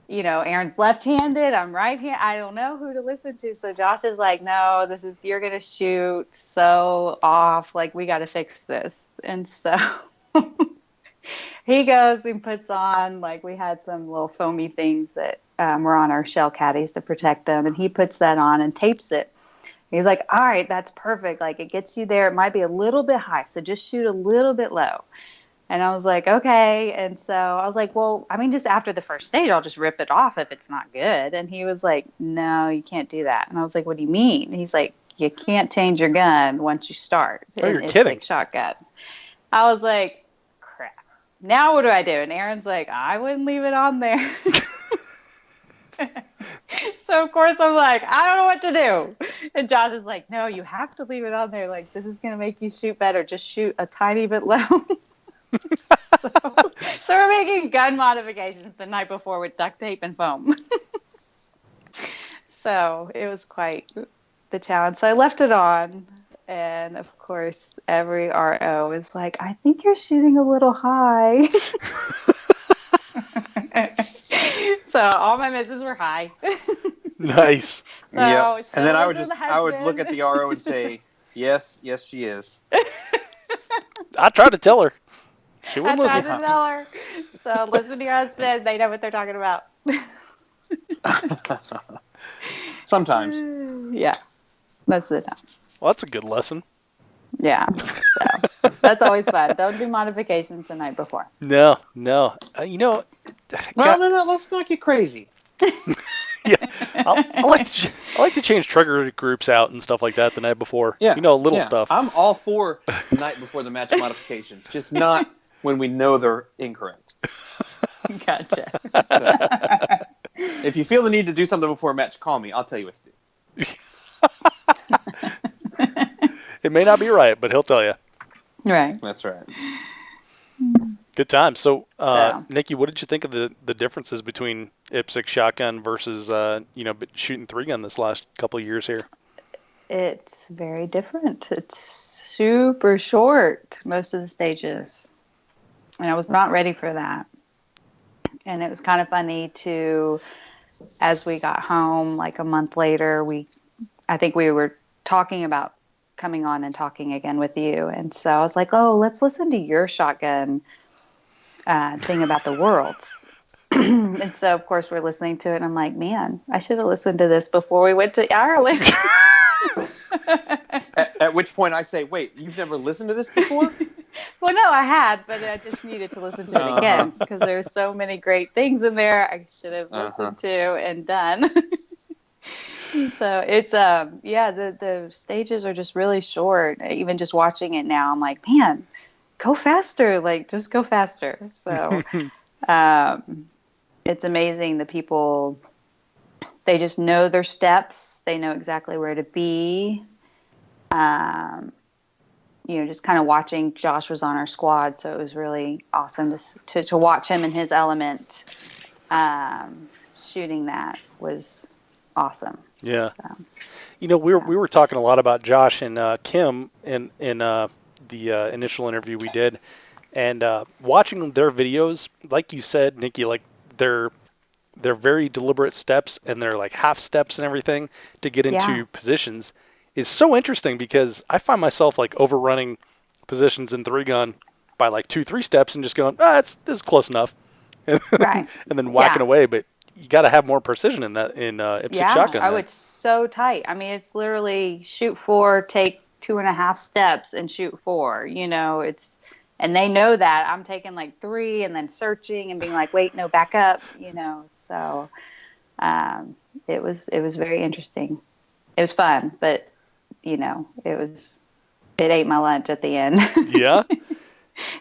you know, Aaron's left-handed. I'm right-handed. I don't know who to listen to. So Josh is like, no, you're going to shoot so off. Like, we got to fix this. And so he goes and puts on, like, we had some little foamy things that were on our shell caddies to protect them. And he puts that on and tapes it. He's like, all right, that's perfect. Like, it gets you there. It might be a little bit high, so just shoot a little bit low. And I was like, okay. And so I was like, well, I mean, just after the first stage, I'll just rip it off if it's not good. And he was like, no, you can't do that. And I was like, what do you mean? And he's like, you can't change your gun once you start. Oh, you're it's kidding. Like shotgun. I was like, crap. Now what do I do? And Aaron's like, I wouldn't leave it on there. So, of course, I'm like, I don't know what to do. And Josh is like, no, you have to leave it on there. Like, this is going to make you shoot better. Just shoot a tiny bit low. So we're making gun modifications the night before with duct tape and foam. So it was quite the challenge. So I left it on. And, of course, every RO is like, I think you're shooting a little high. So all my misses were high. Nice. So Yep. And then I would husband. look at the RO and say, yes, she is. I tried to tell her. She I wouldn't tried listen. to tell her. So listen to your husband. They know what they're talking about. Sometimes. Yeah. Most of the time. Well, that's a good lesson. Yeah. So that's always fun. Don't do modifications the night before. No. You know, No. Let's not get crazy. yeah, I like to change trigger groups out and stuff like that the night before. Yeah, you know, little stuff. I'm all for the night before the match modifications, just not when we know they're incorrect. Gotcha. So, if you feel the need to do something before a match, call me. I'll tell you what to do. It may not be right, but he'll tell you. Right. That's right. Good time. So, Yeah. Nikki, what did you think of the differences between IPSC shotgun versus shooting 3-gun this last couple of years here? It's very different. It's super short, most of the stages. And I was not ready for that. And it was kind of funny to, as we got home, like a month later, I think we were talking about coming on and talking again with you. And so I was like, oh, let's listen to your shotgun thing about the worlds. And so, of course, we're listening to it. And I'm like, man, I should have listened to this before we went to Ireland. At which point I say, wait, you've never listened to this before? Well, no, I had, but I just needed to listen to it again because there's so many great things in there I should have listened to and done. So it's the stages are just really short. Even just watching it now, I'm like, man, go faster, like just go faster. So it's amazing. The people, they just know their steps. They know exactly where to be. Just kind of watching. Josh was on our squad, so it was really awesome to watch him in his element. Shooting that was awesome. Yeah. So, we were talking a lot about Josh and Kim in the initial interview we did, and watching their videos, like you said, Nikki, like they're very deliberate steps and they're like half steps and everything to get into positions is so interesting because I find myself like overrunning positions in 3-gun by like 2-3 steps and just going, this is close enough, right. and then whacking away, but. You got to have more precision in that in IPSC shotgun. Oh, it's so tight. I mean, it's literally shoot 4, take 2.5 steps, and shoot 4. And they know that I'm taking like 3 and then searching and being like, wait, no, back up. So it was very interesting. It was fun, but it ate my lunch at the end. Yeah.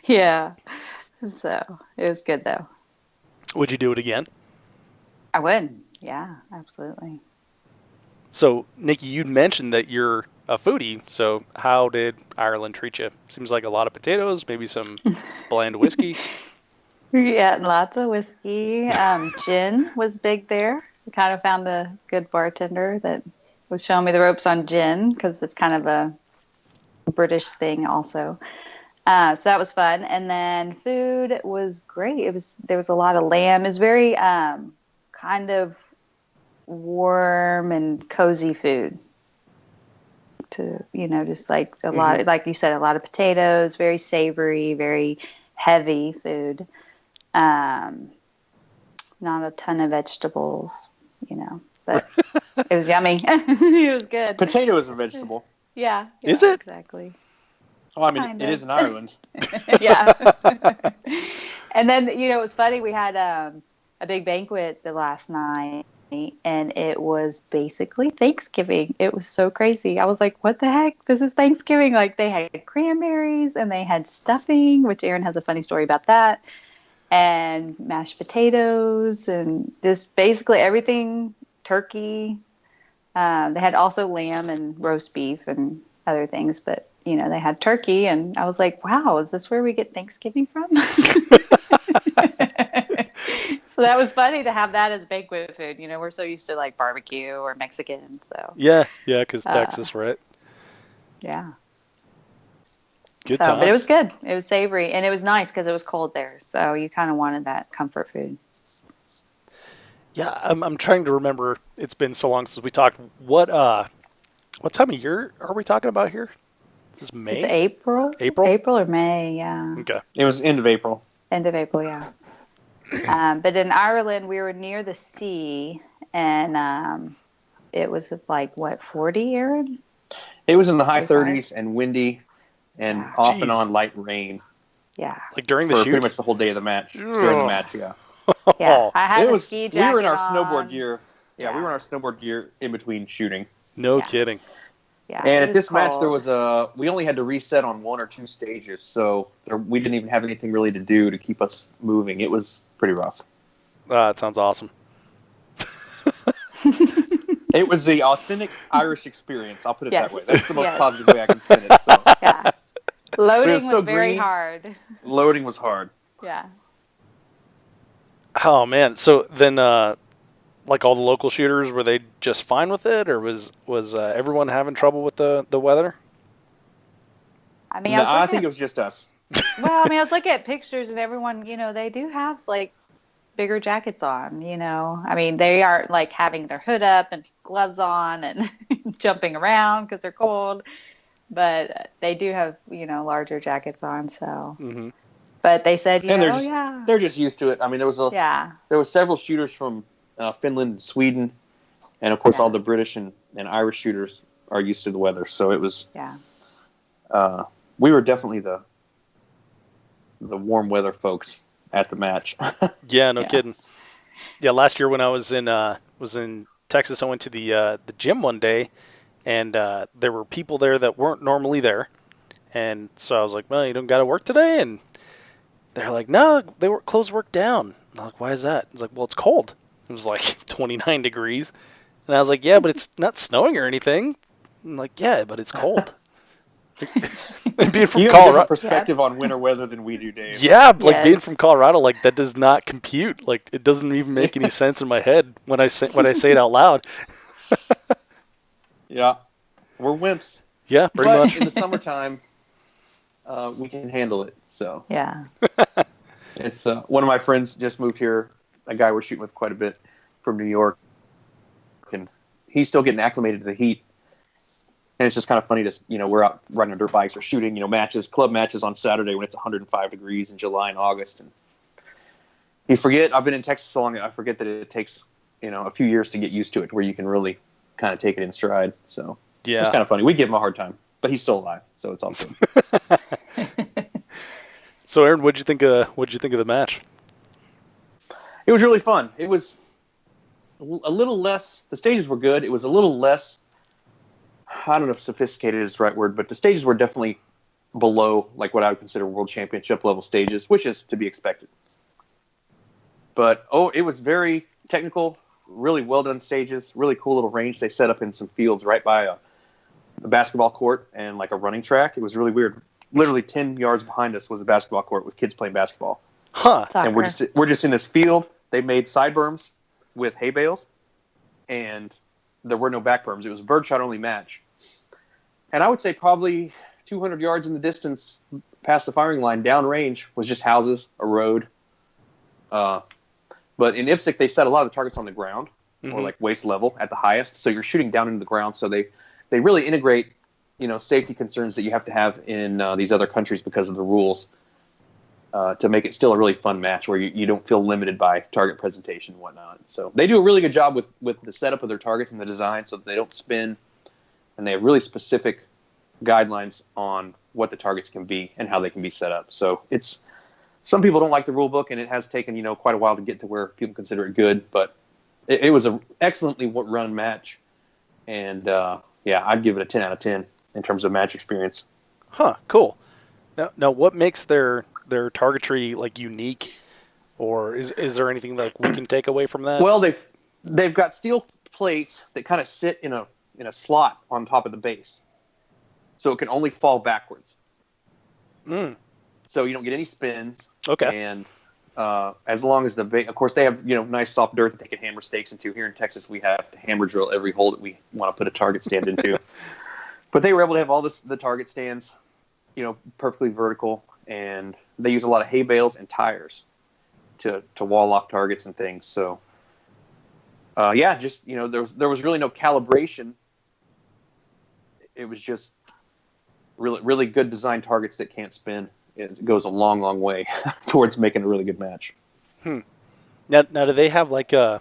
Yeah. So it was good though. Would you do it again? I would. Yeah, absolutely. So, Nikki, you mentioned that you're a foodie. So, how did Ireland treat you? Seems like a lot of potatoes, maybe some bland whiskey. Yeah, lots of whiskey. Gin was big there. I kind of found a good bartender that was showing me the ropes on gin because it's kind of a British thing also. So that was fun. And then food was great. There was a lot of lamb. It's very kind of warm and cozy food. Just like a lot, like you said, a lot of potatoes, very savory, very heavy food. Not a ton of vegetables, but it was yummy. It was good. Potato is a vegetable. Yeah. Is it? Exactly. Oh, I mean, Kind it of. is in Ireland. Yeah. And then, it was funny. We had a big banquet the last night, and it was basically Thanksgiving. It was so crazy. I was like, what the heck? This is Thanksgiving. Like, they had cranberries and they had stuffing, which Aaron has a funny story about that, and mashed potatoes and just basically everything, turkey. They had also lamb and roast beef and other things, but they had turkey, and I was like, wow, is this where we get Thanksgiving from? So that was funny to have that as banquet food. We're so used to like barbecue or Mexican. So Yeah, because Texas, right? yeah. Good But it was times. good. It was savory, and it was nice because it was cold there. So you kind of wanted that comfort food. Yeah, I'm trying to remember. It's been so long since we talked. What time of year are we talking about here? This is May? It's April. April? April or May, yeah. Okay. It was end of April. End of April, yeah. But in Ireland, we were near the sea, and it was like, 40, Aaron? It was in the high 45? 30s and windy and Yeah. off and Jeez. on light rain Yeah. Like during the for shoot? pretty much the whole day of the match. During the match, yeah. Yeah. I had It a was. ski We jacket were in our on. snowboard gear. Yeah, we Yeah. were in our snowboard gear in between shooting. No Yeah. kidding. Yeah, And it at was this match, cold. there was we only had to reset on 1 or 2 stages, so we didn't even have anything really to do to keep us moving. It was pretty rough. That sounds awesome. It was the authentic Irish experience. I'll put it that Yes. way. That's the most Yes. positive way I can spin it. So Yeah. Loading was was so very green. hard. loading was hard. Yeah. Oh man. So then, like all the local shooters, were they just fine with it, or was everyone having trouble with the weather? I mean, No, I I think it was just us. I was looking at pictures, and everyone, they do have like bigger jackets on. I mean, they are like having their hood up and gloves on and jumping around because they're cold. But they do have, larger jackets on. So, Mm-hmm. but they said, And oh yeah, they're just used to it. I mean, yeah, there was several shooters from Finland and Sweden, and of course Yeah. all the British and Irish shooters are used to the weather. So it was. yeah, We were definitely the warm weather folks at the match. Yeah, no Yeah. kidding. Yeah, last year when I was in Texas, I went to the gym one day, and there were people there that weren't normally there, and so I was like, "Well, you don't got to work today," and they're like, "No, they were closed work down." I'm like, "Why is that?" It's like, "Well, it's cold." It was like 29 degrees, and I was like, "Yeah, but it's not snowing or anything." I'm like, "Yeah, but it's cold." And being from You have a different Colorado, perspective on winter weather than we do, Dave. yeah, like being Yes. from Colorado, like that does not compute. Like it doesn't even make any sense in my head when I say it out loud. Yeah. We're wimps. Yeah, pretty But much. in the summertime, we can handle it. So yeah, it's one of my friends just moved here, a guy we're shooting with quite a bit from New York, and he's still getting acclimated to the heat. And it's just kind of funny to, we're out riding on dirt bikes or shooting, club matches on Saturday when it's 105 degrees in July and August. And you forget, I've been in Texas so long, I forget that it takes, a few years to get used to it where you can really kind of take it in stride. So Yeah. it's kind of funny. We give him a hard time, but he's still alive. So it's all good. So, Aaron, what'd you think of the match? It was really fun. It was a little less, the stages were good. It was a little less, I don't know if sophisticated is the right word, but the stages were definitely below like what I would consider world championship level stages, which is to be expected. But it was very technical, really well done stages, really cool little range they set up in some fields right by a basketball court and like a running track. It was really weird. Literally 10 yards behind us was a basketball court with kids playing basketball. Huh. Soccer. And we're just in this field. They made side berms with hay bales, and there were no back berms. It was a birdshot only match. And I would say probably 200 yards in the distance past the firing line, downrange, was just houses, a road. But in IPSC, they set a lot of the targets on the ground, or like waist level at the highest. So you're shooting down into the ground. So they really integrate, safety concerns that you have to have in these other countries because of the rules to make it still a really fun match where you don't feel limited by target presentation and whatnot. So they do a really good job with the setup of their targets and the design so that they don't spin. And they have really specific guidelines on what the targets can be and how they can be set up. So some people don't like the rule book, and it has taken, quite a while to get to where people consider it good, but it was an excellently run match. And I'd give it a 10 out of 10 in terms of match experience. Huh, cool. Now what makes their targetry like unique, or is there anything that we can take away from that? Well, they've got steel plates that kind of sit in a slot on top of the base, so it can only fall backwards. So you don't get any spins. Okay. And as long as of course, they have nice soft dirt that they can hammer stakes into. Here in Texas, we have to hammer drill every hole that we want to put a target stand into. But they were able to have all the target stands, perfectly vertical, and they use a lot of hay bales and tires to wall off targets and things. So there was really no calibration. It was just really, really good design targets that can't spin. It goes a long, long way towards making a really good match. Now, do they have like an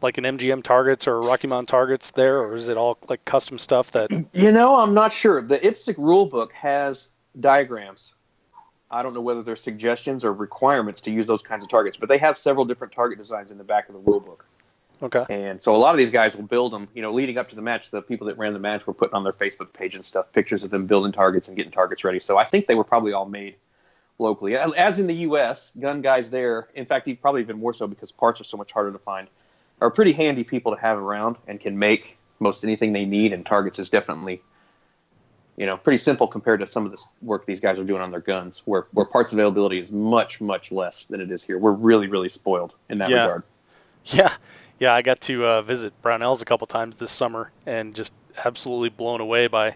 MGM targets or Rocky Mountain targets there, or is it all like custom stuff that? I'm not sure. The IPSC rule book has diagrams. I don't know whether they're suggestions or requirements to use those kinds of targets, but they have several different target designs in the back of the rule book. Okay. And so a lot of these guys will build them, leading up to the match. The people that ran the match were putting on their Facebook page and stuff, pictures of them building targets and getting targets ready. So I think they were probably all made locally. As in the U.S., gun guys there, in fact, probably even more so because parts are so much harder to find, are pretty handy people to have around and can make most anything they need. And targets is definitely, pretty simple compared to some of the work these guys are doing on their guns, where parts availability is much, much less than it is here. We're really, really spoiled in that regard. Yeah, I got to visit Brownells a couple times this summer and just absolutely blown away by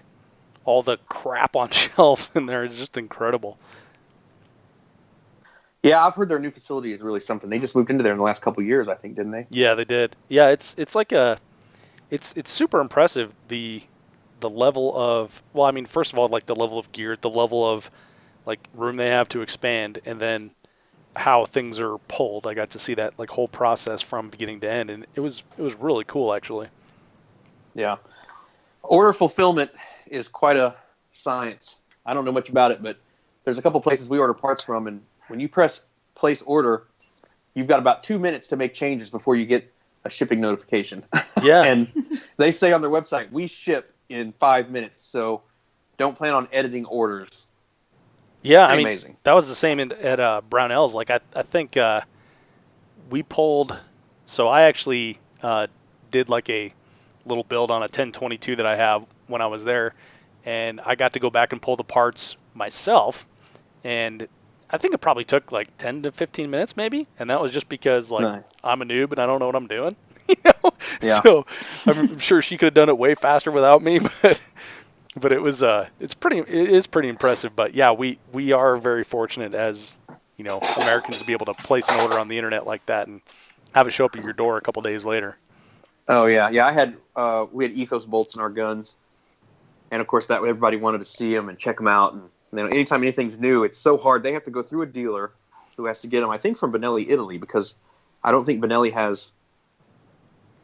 all the crap on shelves in there. It's just incredible. Yeah, I've heard their new facility is really something. They just moved into there in the last couple of years, I think, didn't they? Yeah, they did. Yeah, it's like it's super impressive the level of, well, I mean, first of all, like the level of gear, the level of like room they have to expand, and then how things are pulled. I got to see that like whole process from beginning to end, and it was really cool actually. Yeah. Order fulfillment is quite a science. I don't know much about it, but there's a couple places we order parts from, and when you press place order, you've got about 2 minutes to make changes before you get a shipping notification. Yeah. And they say on their website, we ship in 5 minutes, so don't plan on editing orders. Yeah, I mean, amazing. That was the same at Brownells. Like I think we pulled. So I actually did like a little build on a 1022 that I have when I was there, and I got to go back and pull the parts myself, and I think it probably took like 10 to 15 minutes maybe, and that was just because like I'm a noob and I don't know what I'm doing. Yeah. So I'm sure she could have done it way faster without me, but it was it is pretty impressive. But yeah, we are very fortunate as Americans to be able to place an order on the internet like that and have it show up at your door a couple days later. Oh yeah. We had ethos bolts in our guns, and of course that everybody wanted to see them and check them out. And anytime anything's new, it's so hard. They have to go through a dealer who has to get them, I think, from Benelli, Italy, because I don't think Benelli has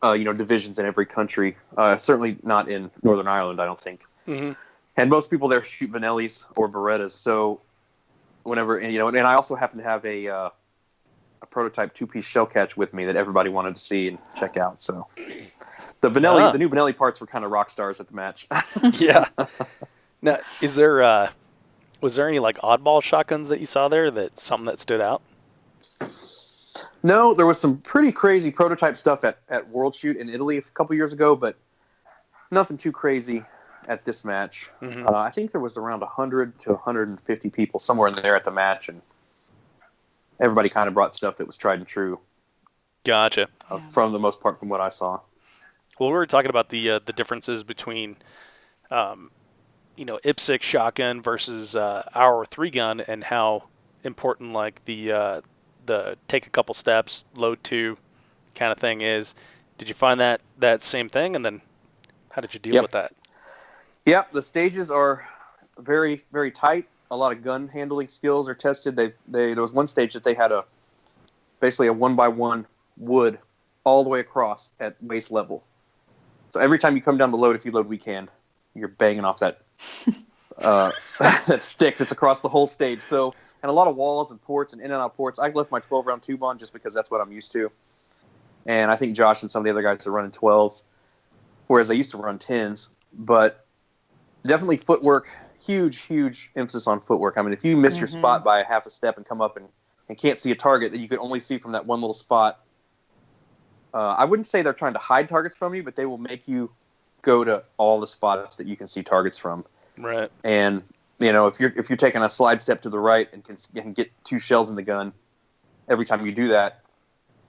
divisions in every country. Certainly not in Northern Ireland, I don't think. Mm-hmm. And most people there shoot Benellis or Berettas. So whenever, and I also happen to have a prototype 2-piece shell catch with me that everybody wanted to see and check out. So the new Benelli parts were kind of rock stars at the match. Yeah. Now, was there any like oddball shotguns that you saw there, something that stood out? No, there was some pretty crazy prototype stuff at World Shoot in Italy a couple years ago, but nothing too crazy at this match. Mm-hmm. I think there was around 100 to 150 people somewhere in there at the match, and everybody kind of brought stuff that was tried and true. Gotcha. From the most part, from what I saw. Well, we were talking about the differences between, IPSC shotgun versus our 3-gun, and how important like the take a couple steps, load 2 kind of thing is. Did you find that same thing, and then how did you deal with that? Yeah, the stages are very, very tight. A lot of gun handling skills are tested. There was one stage that they had basically a 1x1 wood all the way across at waist level. So every time you come down to load, if you load weak hand, you're banging off that that stick that's across the whole stage. So, and a lot of walls and ports and in and out ports. I left my 12-round tube on just because that's what I'm used to. And I think Josh and some of the other guys are running 12s, whereas they used to run 10s. But definitely footwork, huge emphasis on footwork. I mean, if you miss your spot by a half a step and come up and can't see a target that you could only see from that one little spot, I wouldn't say they're trying to hide targets from you, but they will make you go to all the spots that you can see targets from. Right. And if you're taking a slide step to the right and can get 2 shells in the gun, every time you do that,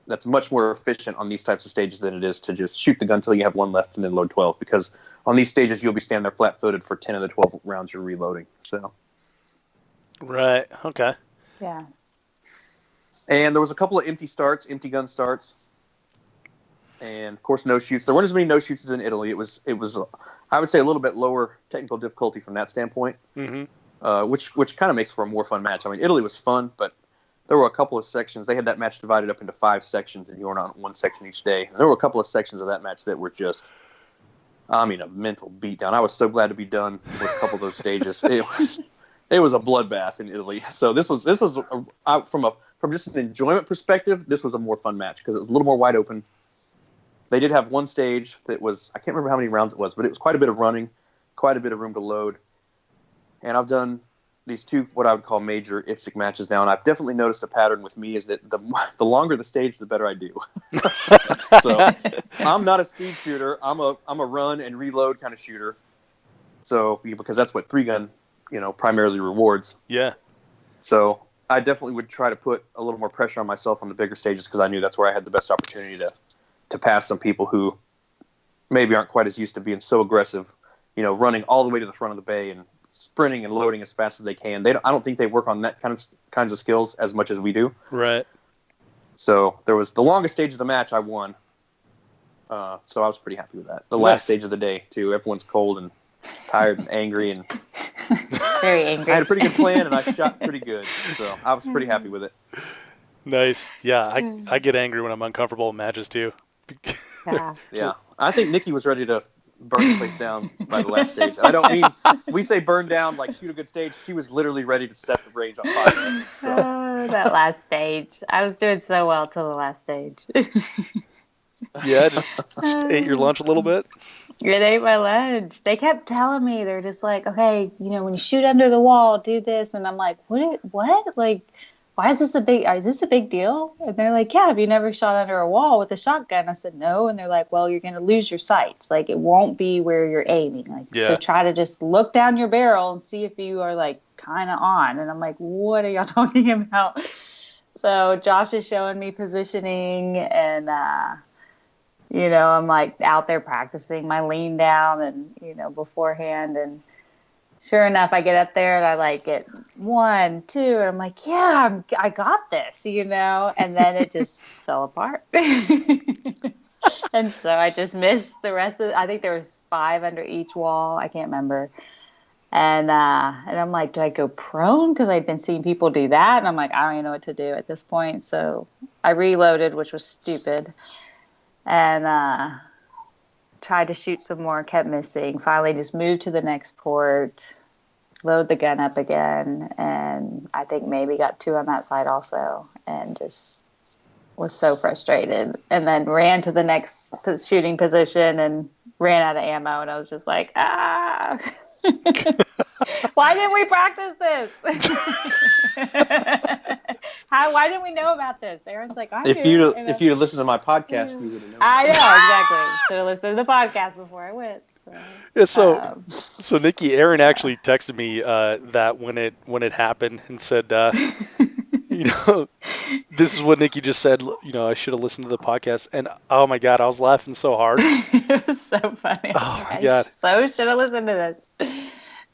that's much more efficient on these types of stages than it is to just shoot the gun until you have 1 left and then load 12. Because on these stages, you'll be standing there flat-footed for 10 of the 12 rounds you're reloading. So. Right. Okay. Yeah. And there was a couple of empty gun starts. And, of course, no shoots. There weren't as many no shoots as in Italy. It was I would say, a little bit lower technical difficulty from that standpoint, which kind of makes for a more fun match. I mean, Italy was fun, but there were a couple of sections. They had that match divided up into 5 sections, and you were on one section each day. And there were a couple of sections of that match that were just, a mental beatdown. I was so glad to be done with a couple of those stages. It was a bloodbath in Italy. So this was from just an enjoyment perspective, this was a more fun match because it was a little more wide open. They did have one stage that was, I can't remember how many rounds it was, but it was quite a bit of running, quite a bit of room to load. And I've done these 2 what I would call major IPSC matches now, and I've definitely noticed a pattern with me is that the longer the stage, the better I do. So I'm not a speed shooter. I'm a run and reload kind of shooter. So because that's what 3-gun, primarily rewards. Yeah. So I definitely would try to put a little more pressure on myself on the bigger stages because I knew that's where I had the best opportunity to pass some people who maybe aren't quite as used to being so aggressive, running all the way to the front of the bay and sprinting and loading as fast as they can. I don't think they work on that kinds of skills as much as we do. Right. So there was the longest stage of the match I won. So I was pretty happy with that. The last stage of the day too. Everyone's cold and tired and angry and very angry. I had a pretty good plan and I shot pretty good. So I was pretty happy with it. Nice. Yeah. I get angry when I'm uncomfortable in matches too. Yeah. I think Nikki was ready to burn the place down by the last stage. I don't mean we say burn down like shoot a good stage. She was literally ready to set the range on fire. So. Oh, that last stage. I was doing so well till the last stage. Yeah, just ate your lunch a little bit. It ate my lunch. They kept telling me, they're just like, okay, when you shoot under the wall, do this. And I'm like, what? Like, why is this a big deal? And they're like, yeah, have you never shot under a wall with a shotgun? I said, no. And they're like, well, you're going to lose your sights. Like, it won't be where you're aiming. Like, So try to just look down your barrel and see if you are like kind of on. And I'm like, what are y'all talking about? So Josh is showing me positioning and, I'm like out there practicing my lean down and, beforehand. And sure enough, I get up there and I like get 1, 2, and I'm like, yeah, I got this, and then it just fell apart. And so I just missed the rest of, I think there was 5 under each wall. I can't remember. And I'm like, do I go prone? Because I'd been seeing people do that. And I'm like, I don't even know what to do at this point. So I reloaded, which was stupid. And tried to shoot some more, kept missing. Finally just moved to the next port, load the gun up again, and I think maybe got 2 on that side also, and just was so frustrated. And then ran to the next shooting position and ran out of ammo, and I was just like, why didn't we practice this? Why didn't we know about this? Aaron's like, I'm If here. you'd listened to my podcast, you would have known. I know, exactly. Should have listened to the podcast before I went. So. Yeah, so Nikki, Aaron actually texted me that when it happened and said, this is what Nikki just said. I should have listened to the podcast, and oh my god, I was laughing so hard. It was so funny. Oh my god, so should have listened to this.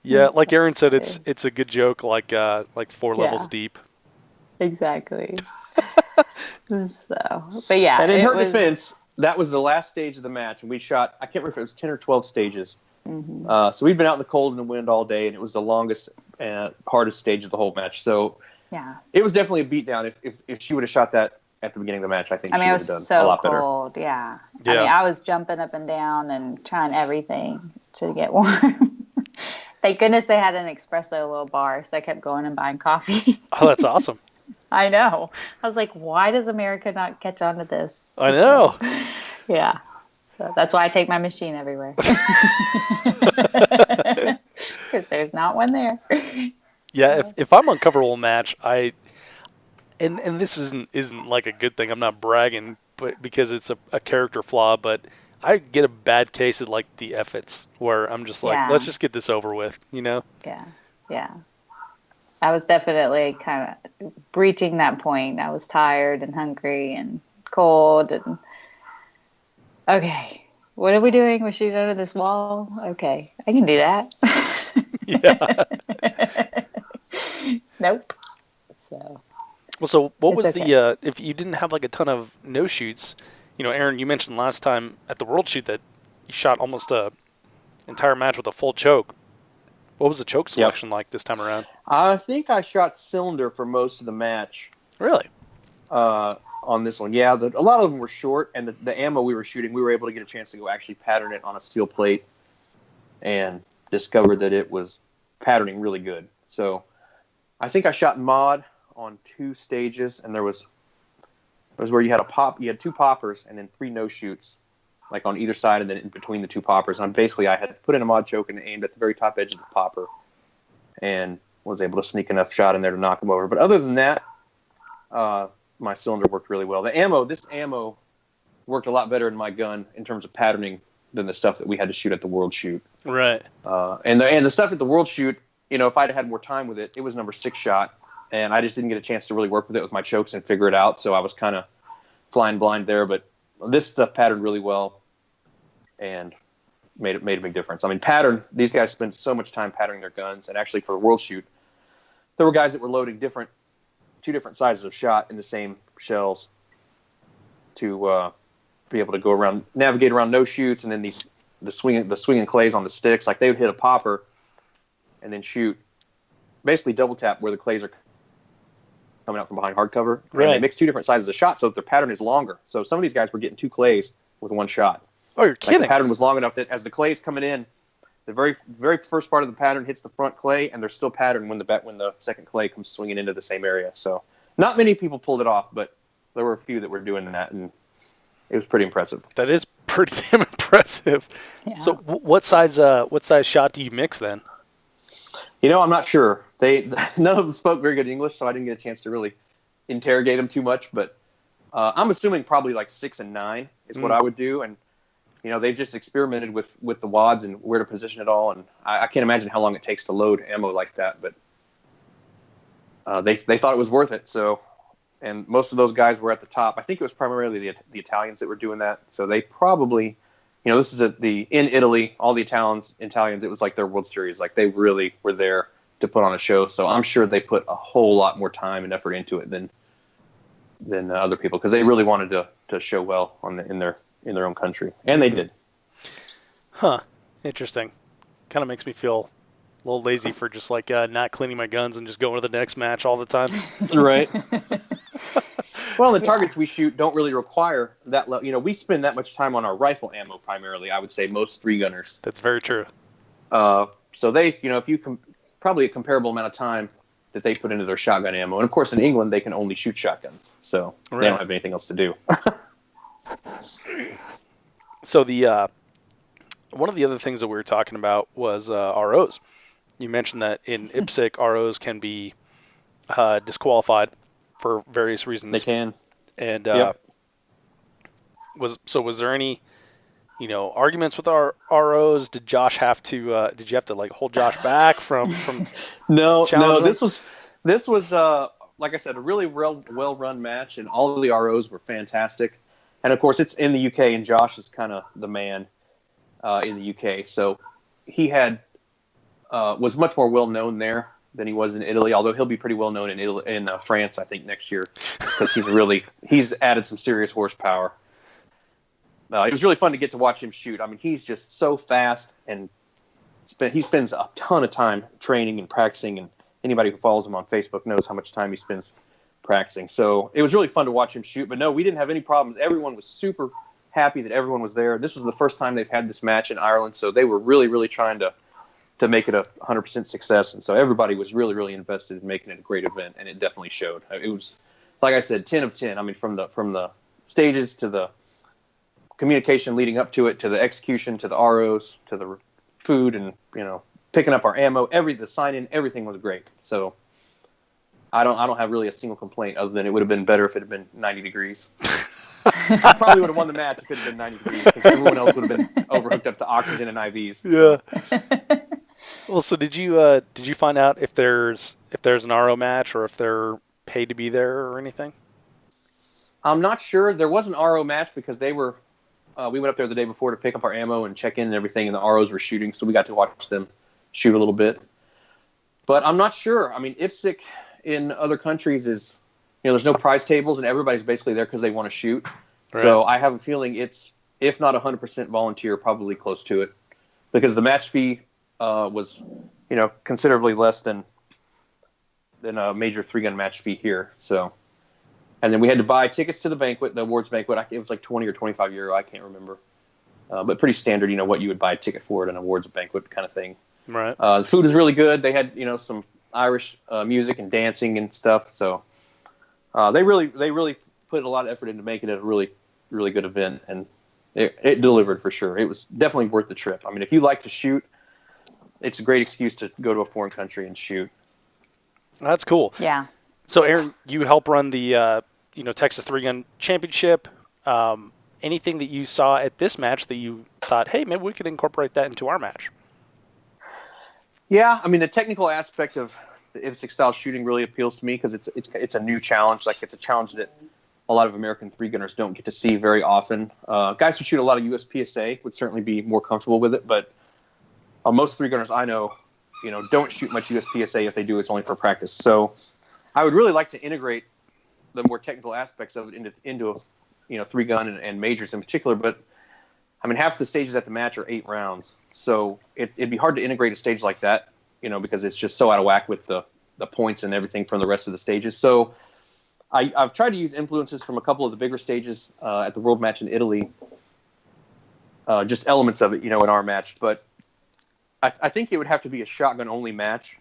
Yeah, like Aaron said, it's a good joke, like 4 levels deep. Exactly. But yeah. And in her defense, that was the last stage of the match, and we shot, I can't remember if it was 10 or 12 stages. Mm-hmm. So we'd been out in the cold and the wind all day, and it was the longest and hardest stage of the whole match. So it was definitely a beatdown. If she would have shot that at the beginning of the match, I think she would have done a lot better. It was so cold, yeah. I mean, I was jumping up and down and trying everything to get warm. Thank goodness they had an espresso little bar, so I kept going and buying coffee. Oh, that's awesome. I know. I was like, why does America not catch on to this? I know. Yeah. So that's why I take my machine everywhere. Because there's not one there. Yeah, if I'm on coverable match, and this isn't like a good thing. I'm not bragging, but because it's a character flaw, but I get a bad case of like the efforts where I'm just like, let's just get this over with, Yeah. I was definitely kind of breaching that point. I was tired and hungry and cold and okay. What are we doing? We're shooting under this wall? Okay, I can do that. Yeah. Nope. So. Well, so what was the if you didn't have like a ton of no shoots? Aaron, you mentioned last time at the World Shoot that you shot almost a entire match with a full choke. What was the choke selection like this time around? I think I shot cylinder for most of the match. Really? On this one, yeah. A lot of them were short, and the ammo we were shooting, we were able to get a chance to go actually pattern it on a steel plate and discovered that it was patterning really good. So I think I shot mod on 2 stages, and there was where you had you had 2 poppers and then 3 no shoots, like on either side and then in between the 2 poppers. And I had put in a mod choke and aimed at the very top edge of the popper and was able to sneak enough shot in there to knock him over. But other than that, my cylinder worked really well. This ammo worked a lot better in my gun in terms of patterning than the stuff that we had to shoot at the World Shoot. Right. And the stuff at the World Shoot, if I'd had more time with it, it was number 6 shot. And I just didn't get a chance to really work with it with my chokes and figure it out. So I was kind of flying blind there. But this stuff patterned really well and made a big difference. I mean, these guys spent so much time patterning their guns. And actually for the World Shoot, there were guys that were loading 2 different sizes of shot in the same shells to be able to go around, navigate around no shoots. And then the swinging clays on the sticks, like they would hit a popper and then shoot, basically double tap where the clays are coming out from behind hardcover. Right. And they mix 2 different sizes of shot so that their pattern is longer. So some of these guys were getting 2 clays with 1 shot. Oh, you're kidding. The pattern was long enough that as the clay's coming in, the very very first part of the pattern hits the front clay, and they're still patterned when the second clay comes swinging into the same area. So not many people pulled it off, but there were a few that were doing that, and it was pretty impressive. That is pretty damn impressive. Yeah. So what size shot do you mix then? I'm not sure. None of them spoke very good English, so I didn't get a chance to really interrogate them too much. But I'm assuming probably like 6 and 9 is what I would do. And they've just experimented with the wads and where to position it all. And I can't imagine how long it takes to load ammo like that. But they thought it was worth it. So, and most of those guys were at the top. I think it was primarily the Italians that were doing that. So they probably. This is in Italy, all the Italians, it was like their World Series. Like they really were there to put on a show. So I'm sure they put a whole lot more time and effort into it than other people, because they really wanted to show well in their own country, and they did. Huh? Interesting. Kind of makes me feel a little lazy for just like not cleaning my guns and just going to the next match all the time. Right. Well, the targets we shoot don't really require that level. We spend that much time on our rifle ammo primarily. I would say most 3-gunners. That's very true. So they, if you probably a comparable amount of time that they put into their shotgun ammo, and of course in England they can only shoot shotguns, so They don't have anything else to do. So the one of the other things that we were talking about was ROs. You mentioned that in IPSC ROs can be disqualified for various reasons. They can. And Yep. was there any, arguments with our ROs? Did Josh have to? Did you have to like hold Josh back from? No. challenging? This was like I said, a really well run match, and all of the ROs were fantastic. And of course, it's in the UK, and Josh is kind of the man in the UK. So he was much more well known there than he was in Italy. Although he'll be pretty well known in France, I think, next year, because he's added some serious horsepower. It was really fun to get to watch him shoot. I mean, he's just so fast, and he spends a ton of time training and practicing. And anybody who follows him on Facebook knows how much time he spends practicing. So it was really fun to watch him shoot. But no, we didn't have any problems. Everyone was super happy that everyone was there. This was the first time they've had this match in Ireland, so they were really, really trying to make it a 100% success. And so everybody was really, really invested in making it a great event, and it definitely showed. It was, like I said, 10 of 10. I mean, from the stages to the communication leading up to it, to the execution, to the ROs, to the food, and picking up our ammo, the sign-in, everything was great. So I don't have really a single complaint other than it would have been better if it had been 90 degrees. I probably would have won the match if it had been 90 degrees, because everyone else would have been overhooked up to oxygen and IVs. So. Yeah. Well, so did you find out if there's an RO match, or if they're paid to be there or anything? I'm not sure. There was an RO match because they were. We went up there the day before to pick up our ammo and check in and everything, and the ROs were shooting, so we got to watch them shoot a little bit. But I'm not sure. I mean, IPSC in other countries is, there's no prize tables, and everybody's basically there because they want to shoot. Right. So I have a feeling it's, if not 100% volunteer, probably close to it, because the match fee was, considerably less than a major 3-gun match fee here. So. And then we had to buy tickets to the awards banquet. It was like 20 or 25 euro. I can't remember. But pretty standard, what you would buy a ticket for at an awards banquet kind of thing. Right. The food is really good. They had, some Irish music and dancing and stuff. So they really put a lot of effort into making it a really, really good event. And it delivered for sure. It was definitely worth the trip. I mean, if you like to shoot, it's a great excuse to go to a foreign country and shoot. That's cool. Yeah. So, Aaron, you help run the Texas 3-Gun Championship. Anything that you saw at this match that you thought, hey, maybe we could incorporate that into our match? Yeah, I mean, the technical aspect of the IPSC style shooting really appeals to me, because it's a new challenge. Like, it's a challenge that a lot of American 3-gunners don't get to see very often. Guys who shoot a lot of USPSA would certainly be more comfortable with it, but most 3-gunners I know, don't shoot much USPSA. If they do, it's only for practice. So I would really like to integrate the more technical aspects of it into 3-gun and majors in particular. But I mean, half the stages at the match are 8 rounds, so it'd be hard to integrate a stage like that, because it's just so out of whack with the points and everything from the rest of the stages. So I've tried to use influences from a couple of the bigger stages at the World Match in Italy, just elements of it, in our match. But I think it would have to be a shotgun only match,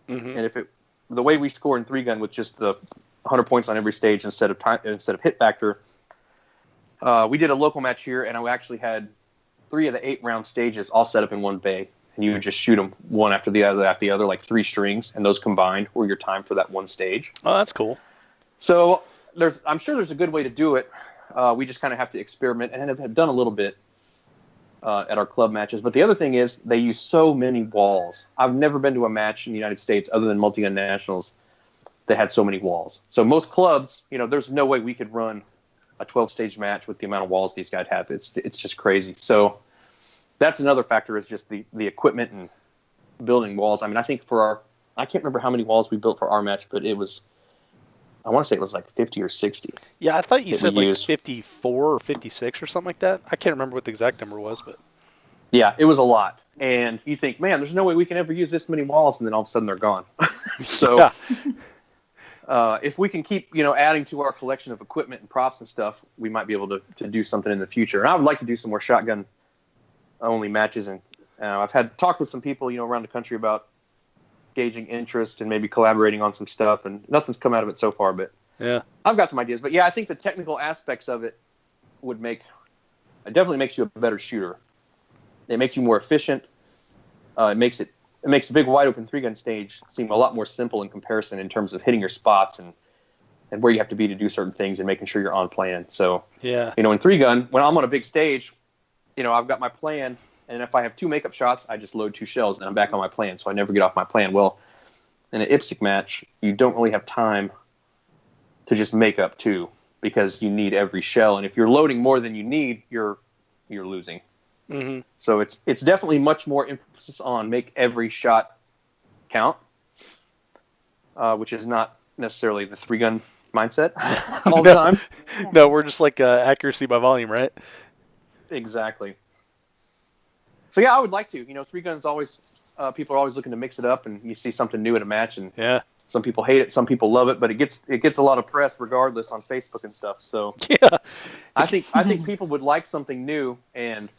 and if the way we score in 3-gun with just the 100 points on every stage instead of hit factor, we did a local match here, and I actually had 3 of the 8 round stages all set up in one bay, and you would just shoot them one after the other, like 3 strings, and those combined were your time for that one stage. Oh, that's cool. So I'm sure there's a good way to do it. We just kind of have to experiment, and have done a little bit at our club matches. But the other thing is they use so many walls. I've never been to a match in the United States other than multi-gun nationals that had so many walls. So most clubs, there's no way we could run a 12-stage match with the amount of walls these guys have. It's just crazy. So that's another factor, is just the equipment and building walls. I mean, I think I can't remember how many walls we built for our match, but I want to say it was like 50 or 60. Yeah, I thought you said like 54 or 56 or something like that. I can't remember what the exact number was, but yeah, it was a lot. And you think, man, there's no way we can ever use this many walls, and then all of a sudden they're gone. So yeah. If we can keep, adding to our collection of equipment and props and stuff, we might be able to do something in the future. And I would like to do some more shotgun only matches. And I've had talked with some people, around the country about gauging interest and maybe collaborating on some stuff, and nothing's come out of it so far, but yeah, I've got some ideas. But yeah, I think the technical aspects of it it definitely makes you a better shooter. It makes you more efficient. It makes a big wide open 3-gun stage seem a lot more simple in comparison in terms of hitting your spots and and where you have to be to do certain things and making sure you're on plan. So, Yeah. in 3-gun, when I'm on a big stage, I've got my plan, and if I have 2 makeup shots, I just load 2 shells, and I'm back on my plan, so I never get off my plan. Well, in an IPSC match, you don't really have time to just make up 2 because you need every shell, and if you're loading more than you need, you're losing. Mm-hmm. So it's definitely much more emphasis on make every shot count, which is not necessarily the 3-gun mindset all the time. No, we're just like accuracy by volume, right? Exactly. So yeah, I would like to. 3-gun's always people are always looking to mix it up, and you see something new in a match, and some people hate it, some people love it, but it gets a lot of press regardless on Facebook and stuff. So yeah, I think people would like something new, and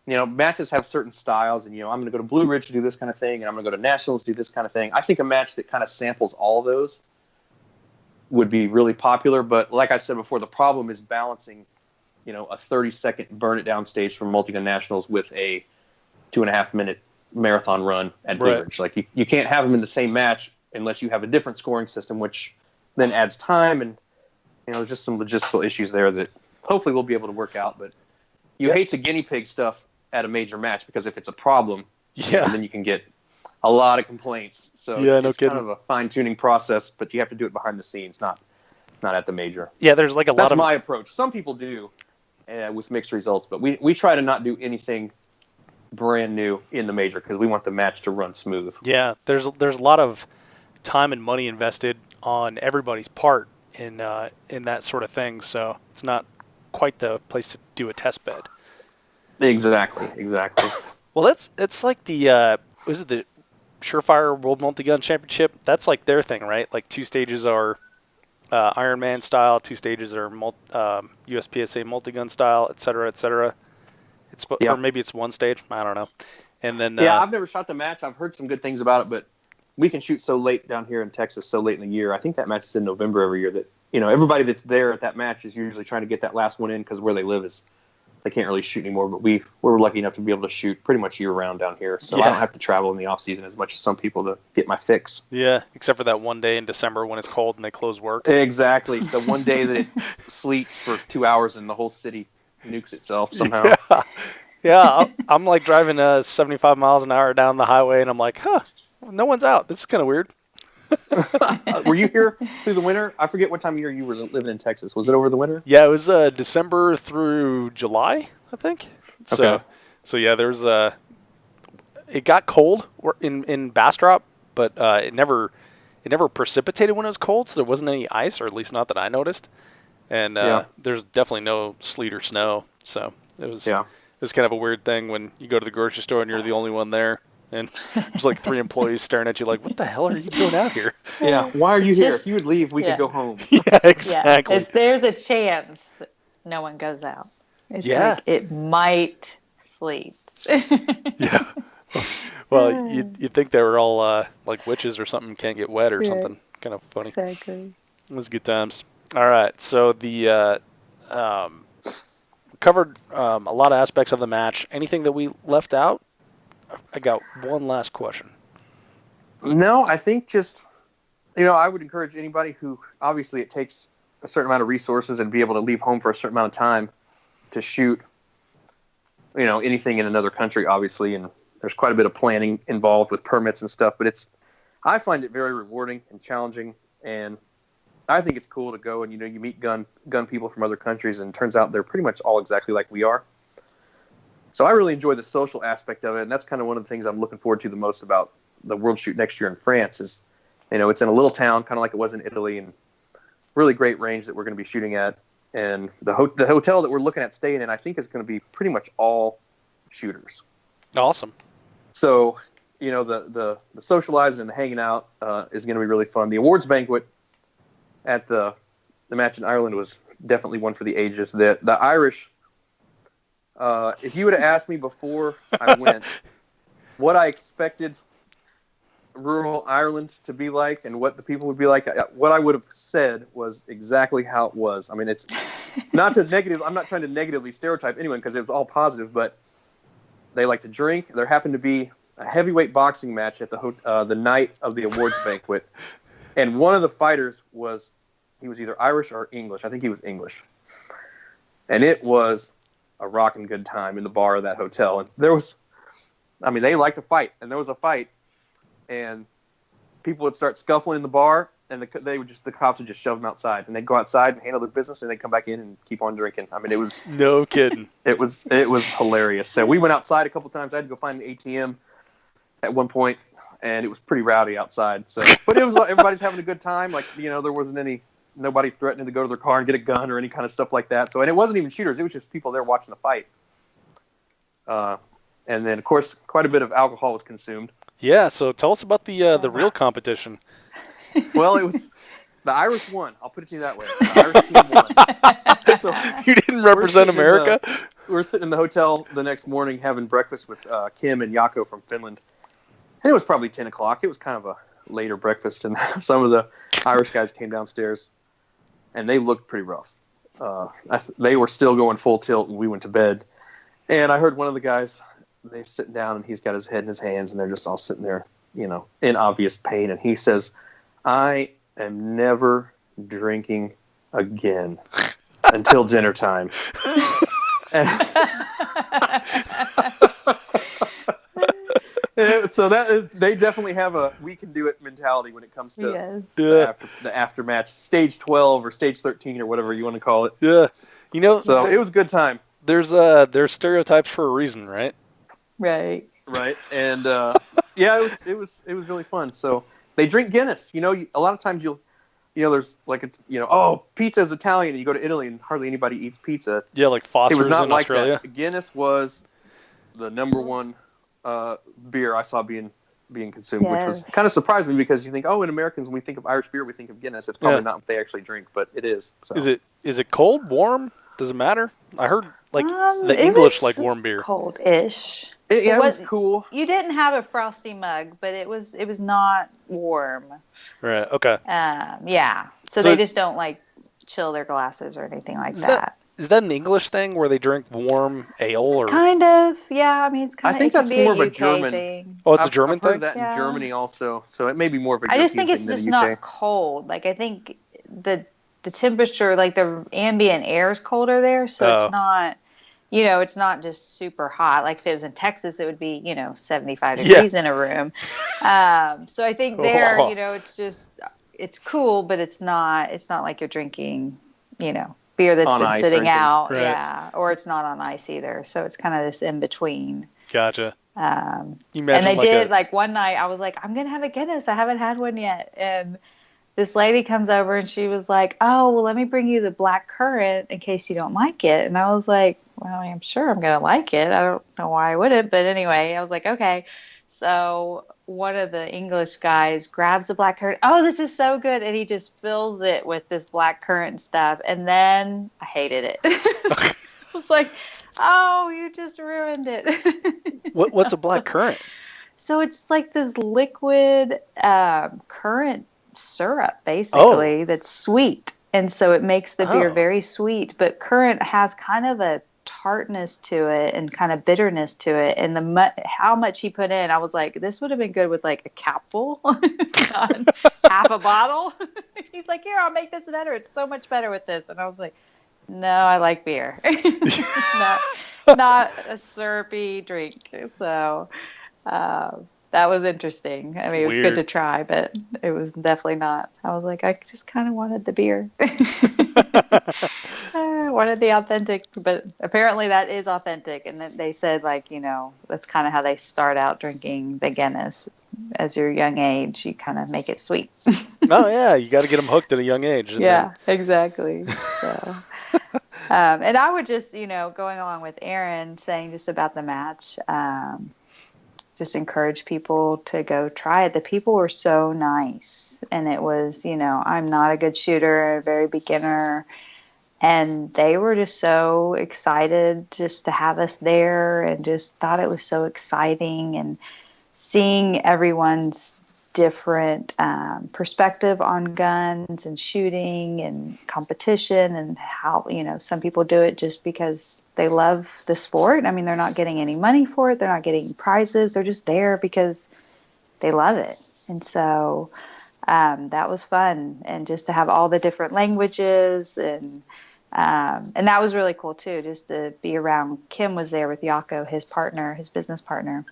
matches have certain styles, and I'm going to go to Blue Ridge to do this kind of thing, and I'm going to go to Nationals to do this kind of thing. I think a match that kind of samples all of those would be really popular, but like I said before, the problem is balancing, a 30-second burn it down stage from Multi-Gun Nationals with a 2.5-minute marathon run at Blue Ridge. Like you can't have them in the same match unless you have a different scoring system, which then adds time, and just some logistical issues there that hopefully we'll be able to work out. But you hate to guinea pig stuff at a major match, because if it's a problem, then you can get a lot of complaints. So it's kind of a fine-tuning process, but you have to do it behind the scenes, not at the major. Yeah, there's like That's my approach. Some people do with mixed results, but we try to not do anything brand new in the major because we want the match to run smooth. Yeah, there's a lot of time and money invested on everybody's part in that sort of thing, so it's not quite the place to do a test bed. Exactly. Well, it's like the was it the Surefire World Multi-Gun Championship? That's like their thing, right? Like 2 stages are Ironman style, 2 stages are USPSA multi-gun style, et cetera. Or maybe it's 1 stage. I don't know. And then I've never shot the match. I've heard some good things about it, but we can shoot so late down here in Texas, so late in the year. I think that match is in November every year. That everybody that's there at that match is usually trying to get that last one in because where they live is they can't really shoot anymore. But we're lucky enough to be able to shoot pretty much year round down here, so I don't have to travel in the off season as much as some people to get my fix. Yeah, except for that one day in December when it's cold and they close work. Exactly, the one day that it sleets for 2 hours and the whole city nukes itself somehow. Yeah, I'm like driving 75 miles an hour down the highway, and I'm like, no one's out. This is kind of weird. Were you here through the winter? I forget what time of year you were living in Texas. Was it over the winter? Yeah, it was December through July, I think. So yeah, there's it got cold in Bastrop, but it never precipitated when it was cold, so there wasn't any ice, or at least not that I noticed. And there's definitely no sleet or snow, so it was kind of a weird thing when you go to the grocery store and you're the only one there. And there's like 3 employees staring at you like, what the hell are you doing out here? Yeah, why are you here? If you would leave, we could go home. Yeah, exactly. If there's a chance, no one goes out. It's like it might sleet. Yeah. Well, you'd think they were all like witches or something, can't get wet or something. Kind of funny. Exactly. It was good times. All right, so the covered a lot of aspects of the match. Anything that we left out? I got one last question. No, I think just, I would encourage anybody who, obviously it takes a certain amount of resources and be able to leave home for a certain amount of time to shoot, anything in another country, obviously. And there's quite a bit of planning involved with permits and stuff, but I find it very rewarding and challenging. And I think it's cool to go and, you meet gun people from other countries, and it turns out they're pretty much all exactly like we are. So I really enjoy the social aspect of it, and that's kind of one of the things I'm looking forward to the most about the World Shoot next year in France is, it's in a little town, kind of like it was in Italy, and really great range that we're going to be shooting at. And the hotel that we're looking at staying in, I think, is going to be pretty much all shooters. Awesome. So, the socializing and the hanging out is going to be really fun. The awards banquet at the match in Ireland was definitely one for the ages. The Irish... if you would have asked me before I went what I expected rural Ireland to be like and what the people would be like, what I would have said was exactly how it was. I mean, it's not to negative. I'm not trying to negatively stereotype anyone because it was all positive, but they like to drink. There happened to be a heavyweight boxing match at the night of the awards banquet. And one of the fighters he was either Irish or English. I think he was English. And it was a rocking good time in the bar of that hotel. And they like to fight. And there was a fight. And people would start scuffling in the bar. And the cops would just shove them outside. And they'd go outside and handle their business. And they'd come back in and keep on drinking. I mean, it was... No kidding. It was hilarious. So we went outside a couple times. I had to go find an ATM at one point. And it was pretty rowdy outside. So, but it was everybody's having a good time. Like, there wasn't nobody threatening to go to their car and get a gun or any kind of stuff like that. So, and it wasn't even shooters. It was just people there watching the fight. And then, of course, quite a bit of alcohol was consumed. Yeah. So tell us about the real competition. Well, it was the Irish won. I'll put it to you that way. The Irish team won. So You didn't represent America? We were sitting in the hotel the next morning having breakfast with Kim and Jaakko from Finland. And it was probably 10 o'clock. It was kind of a later breakfast, and some of the Irish guys came downstairs, and they looked pretty rough. They were still going full tilt, and we went to bed. And I heard one of the guys, they're sitting down, and he's got his head in his hands, and they're just all sitting there, in obvious pain. And he says, "I am never drinking again until dinner time." So they definitely have a we can do it mentality when it comes to the aftermatch, stage 12 or stage 13 or whatever you want to call it. Yeah, so it was a good time. There's stereotypes for a reason, right? Right. And it was really fun. So they drink Guinness. A lot of times there's like pizza is Italian, and you go to Italy and hardly anybody eats pizza. Yeah, like Foster's it was not in like Australia. That. Guinness was the number one beer I saw being consumed, which was kind of surprised me because you think, in Americans, when we think of Irish beer, we think of Guinness. It's probably not what they actually drink, but it is. So. Is it cold, warm? Does it matter? I heard the English like warm beer. Cold-ish. It was cool. You didn't have a frosty mug, but it was not warm. Right. Okay. Yeah. So they just don't chill their glasses or anything like that. Is that an English thing where they drink warm ale or kind of? Yeah, I mean it's kind of. I think that's more of a UK German thing. Oh, it's a German I've heard thing. That in Germany also, so it may be more of a. I just European think it's thing just than the UK. not cold. I think the temperature, the ambient air is colder there, so it's not. It's not just super hot. Like if it was in Texas, it would be 75 degrees in a room. So I think there, it's cool, but it's not like you're drinking, beer that's been sitting out, right. Or it's not on ice either. So it's kind of this in between. Gotcha. And they did one night. I was like, I'm gonna have a Guinness. I haven't had one yet. And this lady comes over and she was like, "Oh, well, let me bring you the black currant in case you don't like it." And I was like, "Well, I'm sure I'm gonna like it. I don't know why I wouldn't." But anyway, I was like, "Okay." So one of the English guys grabs the black currant. "Oh, this is so good." And he just fills it with this black currant stuff. And then I hated it. I was like, "Oh, you just ruined it." What's a black currant? So it's like this liquid currant syrup, basically, that's sweet. And so it makes the beer very sweet. But currant has kind of a tartness to it and kind of bitterness to it, and how much he put in, I was like, this would have been good with a capful, not half a bottle. He's like, "Here, I'll make this better. It's so much better with this." And I was like, no, I like beer. not a syrupy drink. So that was interesting. I mean, it was good to try, but it was definitely not. I was like, I just kind of wanted the beer. I wanted the authentic, but apparently that is authentic. And then they said, that's kind of how they start out drinking the Guinness. As your young age, you kind of make it sweet. Oh, yeah. You got to get them hooked at a young age. Yeah, exactly. So, and I would just, going along with Aaron saying just about the match, just encourage people to go try it. The people were so nice. And it was, I'm not a good shooter, a very beginner. And they were just so excited just to have us there and just thought it was so exciting. And seeing everyone's different perspective on guns and shooting and competition and how, some people do it just because they love the sport. I mean, they're not getting any money for it. They're not getting prizes. They're just there because they love it. And so that was fun. And just to have all the different languages and that was really cool too, just to be around. Kim was there with Yako, his partner, his business partner.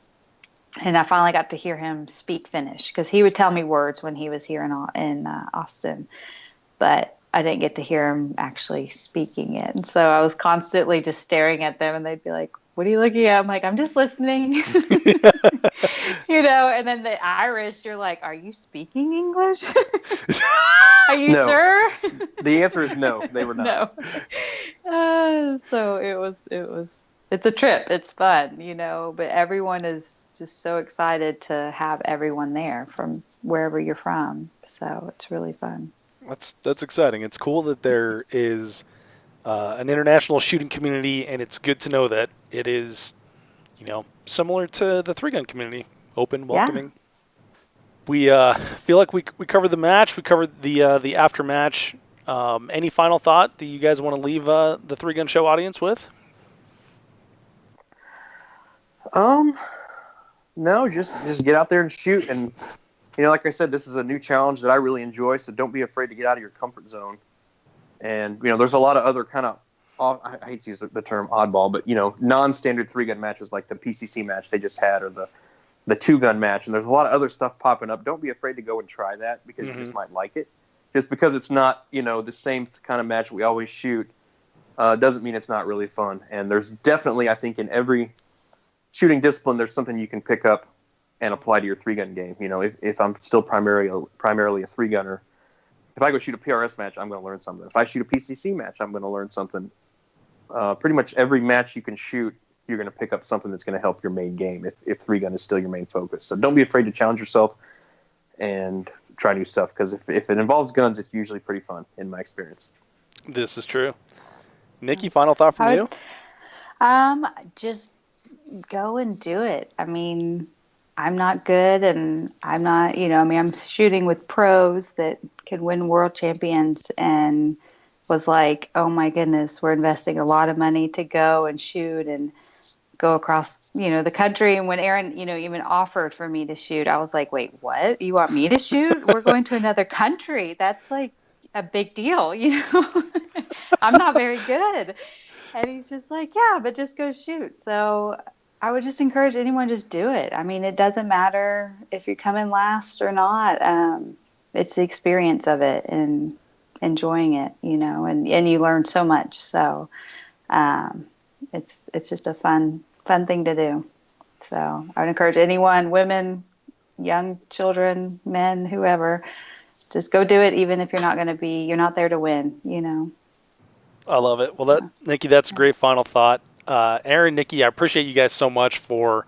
And I finally got to hear him speak Finnish because he would tell me words when he was here in Austin, but I didn't get to hear him actually speaking it. And so I was constantly just staring at them, and they'd be like, "What are you looking at?" I'm like, "I'm just listening." And then the Irish, you're like, "Are you speaking English? Are you sure?" The answer is no. They were not. No. So it's a trip. It's fun, but everyone is just so excited to have everyone there from wherever you're from. So it's really fun. That's exciting. It's cool that there is an international shooting community, and it's good to know that it is, similar to the 3-gun community, open, welcoming. Yeah. We feel like we covered the match. We covered the after match. Any final thought that you guys want to leave the 3-gun show audience with? No, just get out there and shoot. And, like I said, this is a new challenge that I really enjoy, so don't be afraid to get out of your comfort zone. And, there's a lot of other kind of, I hate to use the term oddball, but, non-standard 3-gun matches like the PCC match they just had or the 2-gun match. And there's a lot of other stuff popping up. Don't be afraid to go and try that because you just might like it. Just because it's not, the same kind of match we always shoot doesn't mean it's not really fun. And there's definitely, I think, in every shooting discipline, there's something you can pick up and apply to your 3-gun game. If I'm still primarily a 3-gunner, if I go shoot a PRS match, I'm going to learn something. If I shoot a PCC match, I'm going to learn something. Pretty much every match you can shoot, you're going to pick up something that's going to help your main game if 3-gun is still your main focus. So don't be afraid to challenge yourself and try new stuff, because if it involves guns, it's usually pretty fun in my experience. This is true. Niki, final thought from you? Just go and do it. I mean, I'm not good, and I'm not, I'm shooting with pros that can win world champions, and was like, oh my goodness, we're investing a lot of money to go and shoot and go across, the country. And when Aaron, even offered for me to shoot, I was like, wait, what? You want me to shoot? We're going to another country. That's like a big deal, I'm not very good. And he's just like, yeah, but just go shoot. So I would just encourage anyone, just do it. I mean, it doesn't matter if you come in last or not. It's the experience of it and enjoying it, and you learn so much. So it's just a fun thing to do. So I would encourage anyone, women, young children, men, whoever, just go do it, even if you're not there to win, I love it. Well, Niki, that's a great final thought. Aaron, Niki, I appreciate you guys so much for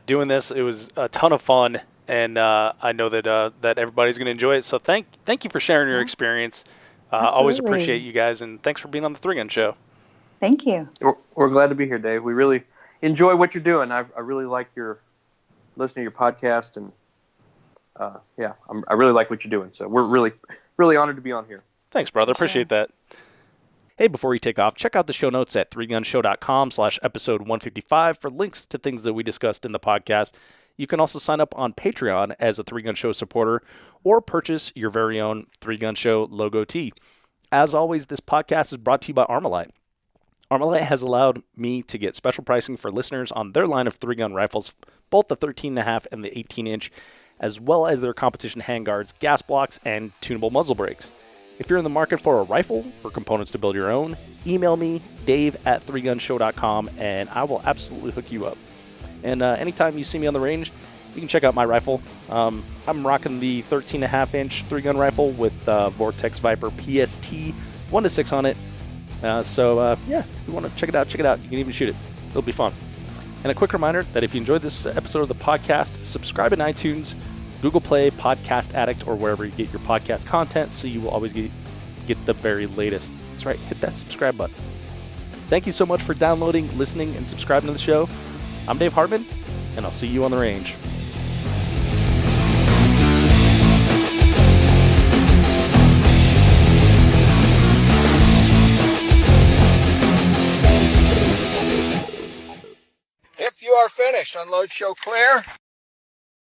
doing this. It was a ton of fun, and I know that everybody's going to enjoy it. So thank you for sharing your experience. Always appreciate you guys, and thanks for being on the 3-gun show. Thank you. We're glad to be here, Dave. We really enjoy what you're doing. I really like listening to your podcast, and I really like what you're doing. So we're really, really honored to be on here. Thanks, brother. Appreciate that. Hey, before you take off, check out the show notes at 3gunshow.com/episode 155 for links to things that we discussed in the podcast. You can also sign up on Patreon as a 3-Gun Show supporter or purchase your very own 3-Gun Show logo tee. As always, this podcast is brought to you by Armalite. Armalite has allowed me to get special pricing for listeners on their line of 3-gun rifles, both the 13.5 and the 18-inch, as well as their competition handguards, gas blocks, and tunable muzzle brakes. If you're in the market for a rifle or components to build your own, email me, dave@3gunshow.com, and I will absolutely hook you up. And anytime you see me on the range, you can check out my rifle. I'm rocking the 13.5-inch 3-gun rifle with Vortex Viper PST 1-6 on it. If you want to check it out, you can even shoot it. It'll be fun. And a quick reminder that if you enjoyed this episode of the podcast, subscribe in iTunes, Google Play, Podcast Addict, or wherever you get your podcast content, so you will always get the very latest. That's right, hit that subscribe button. Thank you so much for downloading, listening, and subscribing to the show. I'm Dave Hartman, and I'll see you on the range. If you are finished, unload, show clear.